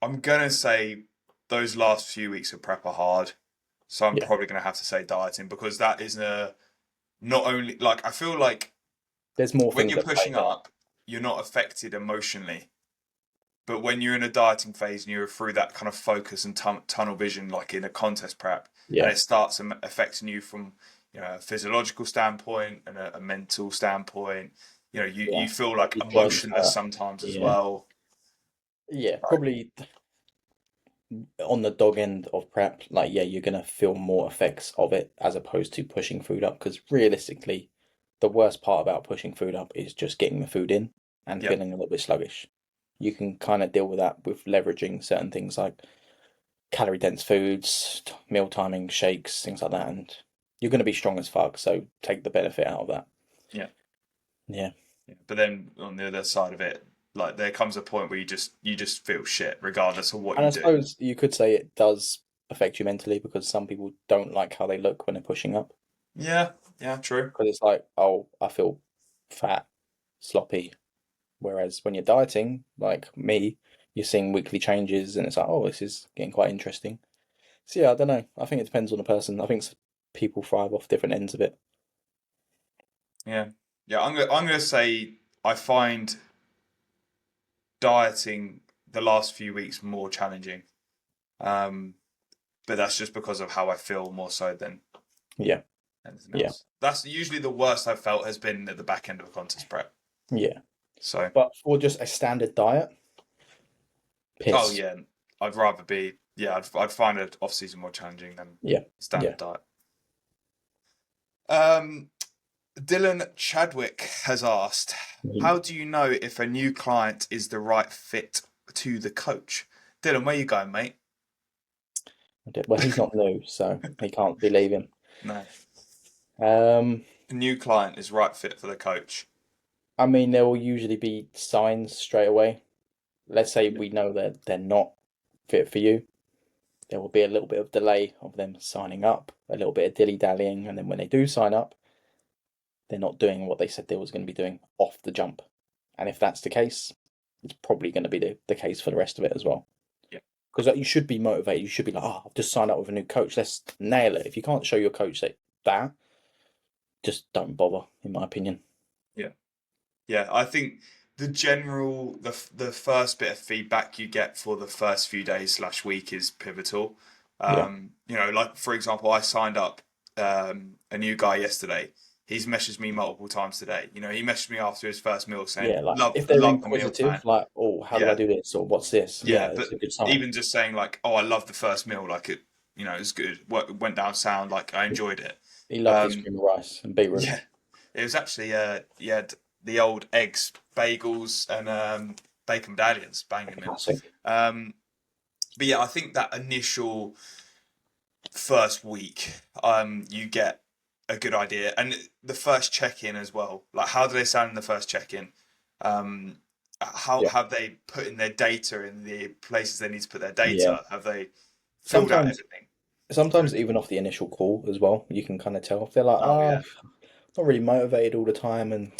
[SPEAKER 1] I'm gonna say those last few weeks of prep are hard, so I'm
[SPEAKER 2] yeah,
[SPEAKER 1] probably gonna have to say dieting because that is not only like I feel like
[SPEAKER 2] there's more
[SPEAKER 1] when
[SPEAKER 2] things
[SPEAKER 1] you're
[SPEAKER 2] at play
[SPEAKER 1] pushing
[SPEAKER 2] there.
[SPEAKER 1] up, you're not affected emotionally, but when you're in a dieting phase and you're through that kind of focus and tunnel vision, like in a contest prep, and
[SPEAKER 2] Yeah,
[SPEAKER 1] it starts affecting you from a physiological standpoint and a mental standpoint. You
[SPEAKER 2] yeah.
[SPEAKER 1] feel
[SPEAKER 2] Like
[SPEAKER 1] like
[SPEAKER 2] your joints
[SPEAKER 1] emotionless
[SPEAKER 2] hurt.
[SPEAKER 1] sometimes as
[SPEAKER 2] Yeah,
[SPEAKER 1] well.
[SPEAKER 2] yeah.
[SPEAKER 1] Like,
[SPEAKER 2] Probably on the dog end of prep, like yeah, you're gonna feel more effects of it as opposed to pushing food up. Because realistically, the worst part about pushing food up is just getting the food in and
[SPEAKER 1] yeah,
[SPEAKER 2] feeling a little bit sluggish. You can kind of deal with that with leveraging certain things like calorie dense foods, meal timing, shakes, things like that, and you're gonna be strong as fuck. So take the benefit out of that.
[SPEAKER 1] yeah.
[SPEAKER 2] Yeah.
[SPEAKER 1] Yeah. But then on the other side of it, like there comes a point where you just feel shit regardless of what
[SPEAKER 2] And
[SPEAKER 1] you
[SPEAKER 2] I
[SPEAKER 1] do.
[SPEAKER 2] suppose you could say it does affect you mentally because some people don't like how they look when they're pushing up.
[SPEAKER 1] Yeah, yeah, true.
[SPEAKER 2] Because it's like, oh, I feel fat, sloppy. Whereas when you're dieting, like me, you're seeing weekly changes and it's like, oh, this is getting quite interesting. So yeah, I don't know. I think it depends on the person. I think people thrive off different ends of it.
[SPEAKER 1] Yeah, yeah. I'm gonna say I find dieting the last few weeks more challenging. Um, but that's just because of how I feel more so than
[SPEAKER 2] Yeah,
[SPEAKER 1] anything
[SPEAKER 2] yeah,
[SPEAKER 1] else. That's usually the worst I've felt has been at the back end of a contest prep.
[SPEAKER 2] yeah.
[SPEAKER 1] So,
[SPEAKER 2] But for just a standard diet,
[SPEAKER 1] oh
[SPEAKER 2] piss.
[SPEAKER 1] yeah, I'd rather be Yeah, I'd find it off season more challenging than
[SPEAKER 2] Yeah,
[SPEAKER 1] standard
[SPEAKER 2] yeah.
[SPEAKER 1] diet. Um, Dylan Chadwick has asked,
[SPEAKER 2] Mhm.
[SPEAKER 1] how do you know if a new client is the right fit to the coach? Dylan, where you going, mate?
[SPEAKER 2] Well, he's not new, so he can't be leaving.
[SPEAKER 1] No.
[SPEAKER 2] Um,
[SPEAKER 1] A new client is right fit for the coach.
[SPEAKER 2] I mean, there will usually be signs straight away. Let's say
[SPEAKER 1] Yeah.
[SPEAKER 2] we know that they're not fit for you. There will be a little bit of delay of them signing up, a little bit of dilly-dallying, and then when they do sign up, they're not doing what they said they was going to be doing off the jump. And if that's the case, it's probably going to be the case for the rest of it as well.
[SPEAKER 1] Yeah.
[SPEAKER 2] Because like, you should be motivated. You should be like, oh, I've just signed up with a new coach. Let's nail it. If you can't show your coach that, just don't bother, in my opinion.
[SPEAKER 1] Yeah. Yeah, I think the first bit of feedback you get for the first few days slash week is pivotal.
[SPEAKER 2] Yeah.
[SPEAKER 1] Like for example, I signed up a new guy yesterday. He's messaged me multiple times today. He messaged me after his first meal saying,
[SPEAKER 2] Yeah, like
[SPEAKER 1] "Love
[SPEAKER 2] if they're
[SPEAKER 1] love the meal plan."
[SPEAKER 2] inquisitive, like, oh, how do I
[SPEAKER 1] Yeah,
[SPEAKER 2] do this? Or what's this? Yeah,
[SPEAKER 1] yeah,
[SPEAKER 2] it's
[SPEAKER 1] but
[SPEAKER 2] a good sign.
[SPEAKER 1] even just saying like, "Oh, I love the first meal," like it's good. Went down sound, like I enjoyed it.
[SPEAKER 2] He loved his
[SPEAKER 1] Um,
[SPEAKER 2] cream of rice and beetroot.
[SPEAKER 1] yeah, it was actually he had the old eggs, bagels, and bacon medallions, banging meals.
[SPEAKER 2] Classic.
[SPEAKER 1] But yeah, I think that initial first week, you get a good idea, and the first check-in as well. Like, how do they sound in the first check-in? Um, how
[SPEAKER 2] Yeah.
[SPEAKER 1] have they put in their data in the places they need to put their
[SPEAKER 2] Yeah.
[SPEAKER 1] data? Have they filled out
[SPEAKER 2] Sometimes
[SPEAKER 1] everything?
[SPEAKER 2] sometimes even off the initial call as well, you can kind of tell if they're like,
[SPEAKER 1] Oh yeah,
[SPEAKER 2] not really motivated all the time and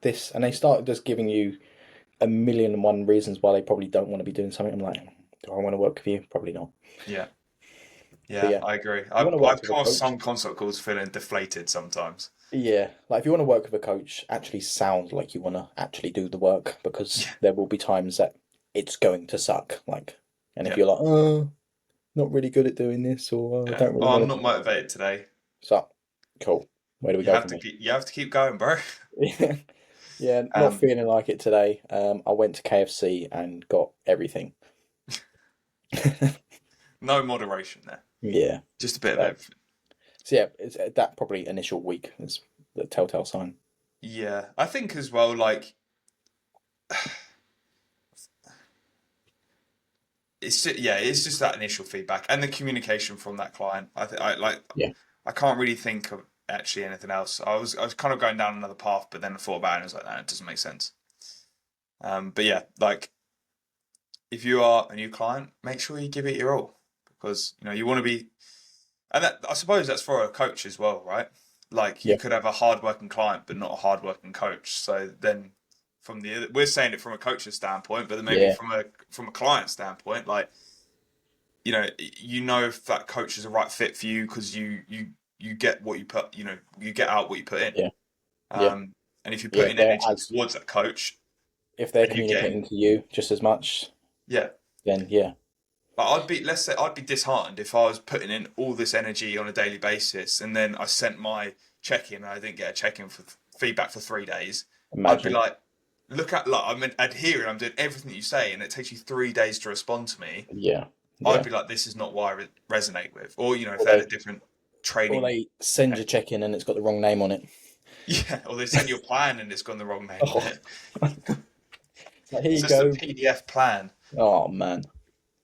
[SPEAKER 2] this and they start just giving you a million and one reasons why they probably don't want to be doing something. I'm like, do I want to work with you? Probably not.
[SPEAKER 1] yeah,
[SPEAKER 2] But
[SPEAKER 1] yeah.
[SPEAKER 2] yeah,
[SPEAKER 1] I agree.
[SPEAKER 2] you want to work
[SPEAKER 1] I've
[SPEAKER 2] with a
[SPEAKER 1] come off
[SPEAKER 2] coach.
[SPEAKER 1] some consult calls feeling deflated sometimes.
[SPEAKER 2] Yeah, like if you want to work with a coach, actually sound like you want to actually do the work because
[SPEAKER 1] Yeah,
[SPEAKER 2] there will be times that it's going to suck. Like, and if
[SPEAKER 1] yeah,
[SPEAKER 2] you're like, oh, not really good at doing this, or I
[SPEAKER 1] yeah.
[SPEAKER 2] don't really
[SPEAKER 1] Oh, I'm
[SPEAKER 2] want
[SPEAKER 1] not
[SPEAKER 2] to,
[SPEAKER 1] motivated today.
[SPEAKER 2] so cool. Where do we go from here?
[SPEAKER 1] You have to keep going, bro.
[SPEAKER 2] Yeah, not
[SPEAKER 1] Um,
[SPEAKER 2] feeling like it today. I went to KFC and got everything.
[SPEAKER 1] no moderation there.
[SPEAKER 2] Yeah.
[SPEAKER 1] Just a bit of
[SPEAKER 2] So,
[SPEAKER 1] everything.
[SPEAKER 2] so yeah, it's that probably initial week is the telltale sign.
[SPEAKER 1] Yeah, I think as well. Like it's just that initial feedback and the communication from that client.
[SPEAKER 2] Yeah.
[SPEAKER 1] I can't really think of actually anything else. I was kind of going down another path, but then I thought about it and I was like, no, it doesn't make sense. But yeah, like if you are a new client, make sure you give it your all because you want to be, and that I suppose that's for a coach as well, right? Like you
[SPEAKER 2] Yeah.
[SPEAKER 1] could have a hardworking client but not a hardworking coach. So then we're saying it from a coach's standpoint, but then maybe
[SPEAKER 2] Yeah.
[SPEAKER 1] from a client standpoint, like if that coach is the right fit for you because you get what you put, you get out what you put in.
[SPEAKER 2] Yeah. Yeah.
[SPEAKER 1] Um, and if you're
[SPEAKER 2] Yeah.
[SPEAKER 1] putting energy towards that coach
[SPEAKER 2] If they're
[SPEAKER 1] and you're getting,
[SPEAKER 2] communicating to you just as much,
[SPEAKER 1] yeah.
[SPEAKER 2] then yeah.
[SPEAKER 1] But let's say I'd be disheartened if I was putting in all this energy on a daily basis and then I sent my check-in and I didn't get a check-in for feedback for 3 days. I'd be
[SPEAKER 2] Imagine.
[SPEAKER 1] like, like I'm adhering, I'm doing everything you say, and it takes you 3 days to respond to me.
[SPEAKER 2] Yeah.
[SPEAKER 1] I'd
[SPEAKER 2] Yeah.
[SPEAKER 1] be like, this is not what I resonate with. Or if
[SPEAKER 2] Or
[SPEAKER 1] they had a
[SPEAKER 2] they
[SPEAKER 1] different
[SPEAKER 2] or
[SPEAKER 1] training,
[SPEAKER 2] they send your check in and it's got the wrong name on it.
[SPEAKER 1] yeah, or they send you a plan and it's got the wrong name on
[SPEAKER 2] Oh,
[SPEAKER 1] it.
[SPEAKER 2] it's like here
[SPEAKER 1] It's
[SPEAKER 2] you
[SPEAKER 1] just a
[SPEAKER 2] go.
[SPEAKER 1] PDF plan.
[SPEAKER 2] Oh man.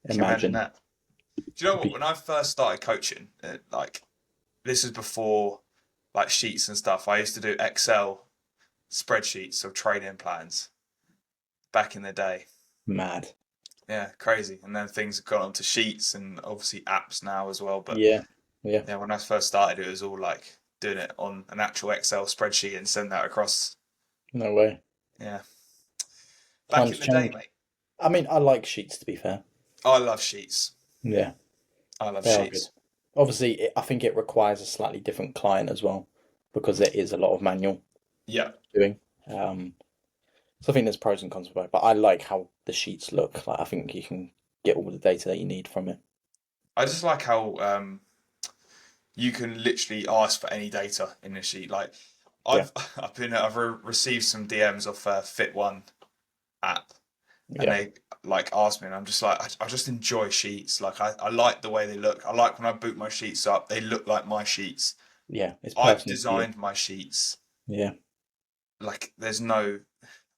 [SPEAKER 1] Can you imagine
[SPEAKER 2] Imagine.
[SPEAKER 1] that? Do you know
[SPEAKER 2] It'd
[SPEAKER 1] what?
[SPEAKER 2] be
[SPEAKER 1] When I first started coaching, like this was before like sheets and stuff. I used to do Excel spreadsheets of training plans back in the day.
[SPEAKER 2] mad.
[SPEAKER 1] Yeah, crazy. And then things have gone on to sheets and obviously apps now as well. But
[SPEAKER 2] Yeah. Yeah.
[SPEAKER 1] yeah, when I first started, it was all like doing it on an actual Excel spreadsheet and send that across.
[SPEAKER 2] No way.
[SPEAKER 1] Yeah, back
[SPEAKER 2] Times
[SPEAKER 1] in the day,
[SPEAKER 2] change.
[SPEAKER 1] mate.
[SPEAKER 2] I mean, I like sheets to be fair.
[SPEAKER 1] I love sheets.
[SPEAKER 2] Yeah.
[SPEAKER 1] I love
[SPEAKER 2] They are good.
[SPEAKER 1] sheets.
[SPEAKER 2] Obviously, I think it requires a slightly different client as well because there is a lot of manual
[SPEAKER 1] Yeah,
[SPEAKER 2] doing. So I think there's pros and cons for both. But I like how the sheets look. Like I think you can get all the data that you need from it.
[SPEAKER 1] I just like how you can literally ask for any data in a sheet. Like
[SPEAKER 2] Yeah.
[SPEAKER 1] I've received some DMs off Fit One app, and
[SPEAKER 2] Yeah.
[SPEAKER 1] they like ask me, and I'm just like, I just enjoy sheets. Like I like the way they look. I like when I boot my sheets up, they look like my sheets.
[SPEAKER 2] Yeah. It's
[SPEAKER 1] I've
[SPEAKER 2] personal to you.
[SPEAKER 1] designed my sheets.
[SPEAKER 2] Yeah.
[SPEAKER 1] Like there's no.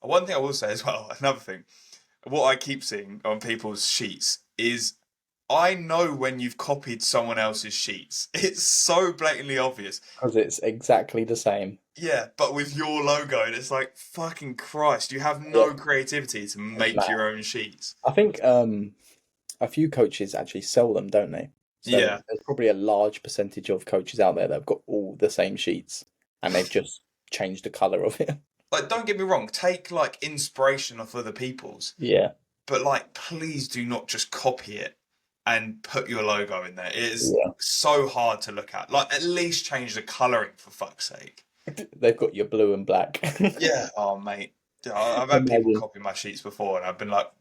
[SPEAKER 1] One thing I will say as well, another thing, what I keep seeing on people's sheets is I know when you've copied someone else's sheets. It's so blatantly obvious.
[SPEAKER 2] Because it's exactly the same.
[SPEAKER 1] Yeah, but with your logo, and it's like, fucking Christ, you have
[SPEAKER 2] Yeah.
[SPEAKER 1] no creativity to
[SPEAKER 2] It's
[SPEAKER 1] make
[SPEAKER 2] mad.
[SPEAKER 1] your own sheets.
[SPEAKER 2] I think a few coaches actually sell them, don't they? So
[SPEAKER 1] Yeah.
[SPEAKER 2] there's probably a large percentage of coaches out there that have got all the same sheets and they've just changed the color of it.
[SPEAKER 1] Like, don't get me wrong, take like inspiration off other people's,
[SPEAKER 2] Yeah.
[SPEAKER 1] but like, please do not just copy it and put your logo in there. It is
[SPEAKER 2] Yeah.
[SPEAKER 1] so hard to look at. Like, at least change the colouring for fuck's sake.
[SPEAKER 2] They've got your blue and black.
[SPEAKER 1] Yeah. Oh, mate. I've had people
[SPEAKER 2] Imagine.
[SPEAKER 1] copy my sheets before, and I've been like,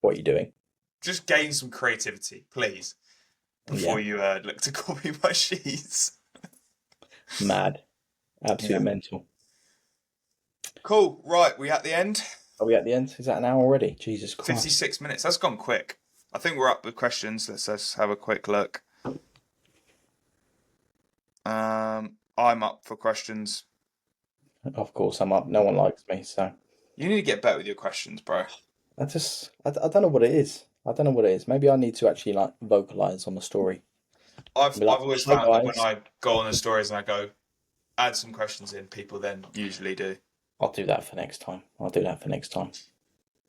[SPEAKER 2] What are you doing?
[SPEAKER 1] just gain some creativity, please,
[SPEAKER 2] Yeah.
[SPEAKER 1] before you look to copy my sheets.
[SPEAKER 2] Mad. Absolute
[SPEAKER 1] Yeah.
[SPEAKER 2] mental.
[SPEAKER 1] Cool. Right, we at the end.
[SPEAKER 2] Are we at the end? Is that an hour already? Jesus Christ.
[SPEAKER 1] 56 minutes. That's gone quick. I think we're up with questions. Let's have a quick look. I'm up for questions.
[SPEAKER 2] Of course, I'm up. No one likes me, so
[SPEAKER 1] You need to get better with your questions, bro.
[SPEAKER 2] I don't know what it is. I don't know what it is. Maybe I need to actually like vocalize on the story.
[SPEAKER 1] I've
[SPEAKER 2] Be like,
[SPEAKER 1] always
[SPEAKER 2] "Hi,
[SPEAKER 1] found that when
[SPEAKER 2] guys."
[SPEAKER 1] I go on the stories and I go add some questions in, people then usually do.
[SPEAKER 2] I'll do that for next time. I'll do that for next time.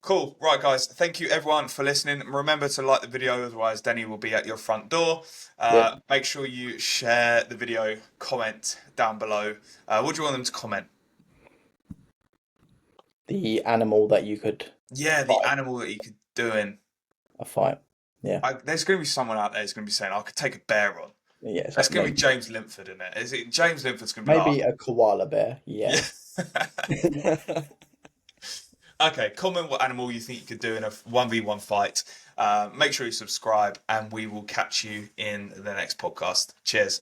[SPEAKER 1] Cool. Right, guys. Thank you, everyone, for listening. Remember to like the video, otherwise Denny will be at your front door.
[SPEAKER 2] Yeah.
[SPEAKER 1] Make sure you share the video, comment down below. What do you want them to comment?
[SPEAKER 2] The animal that you could
[SPEAKER 1] Yeah, the
[SPEAKER 2] fight.
[SPEAKER 1] animal that you could do in.
[SPEAKER 2] A fight. Yeah.
[SPEAKER 1] There's going to be someone out there who's going to be saying, I could take a bear on.
[SPEAKER 2] Yeah. It's
[SPEAKER 1] That's
[SPEAKER 2] like
[SPEAKER 1] going to be James Linford in it. Is it James Linford's going to be
[SPEAKER 2] maybe a koala bear. Yeah.
[SPEAKER 1] Yeah. Okay, comment what animal you think you could do in a 1v1 fight. Make sure you subscribe, and we will catch you in the next podcast. Cheers.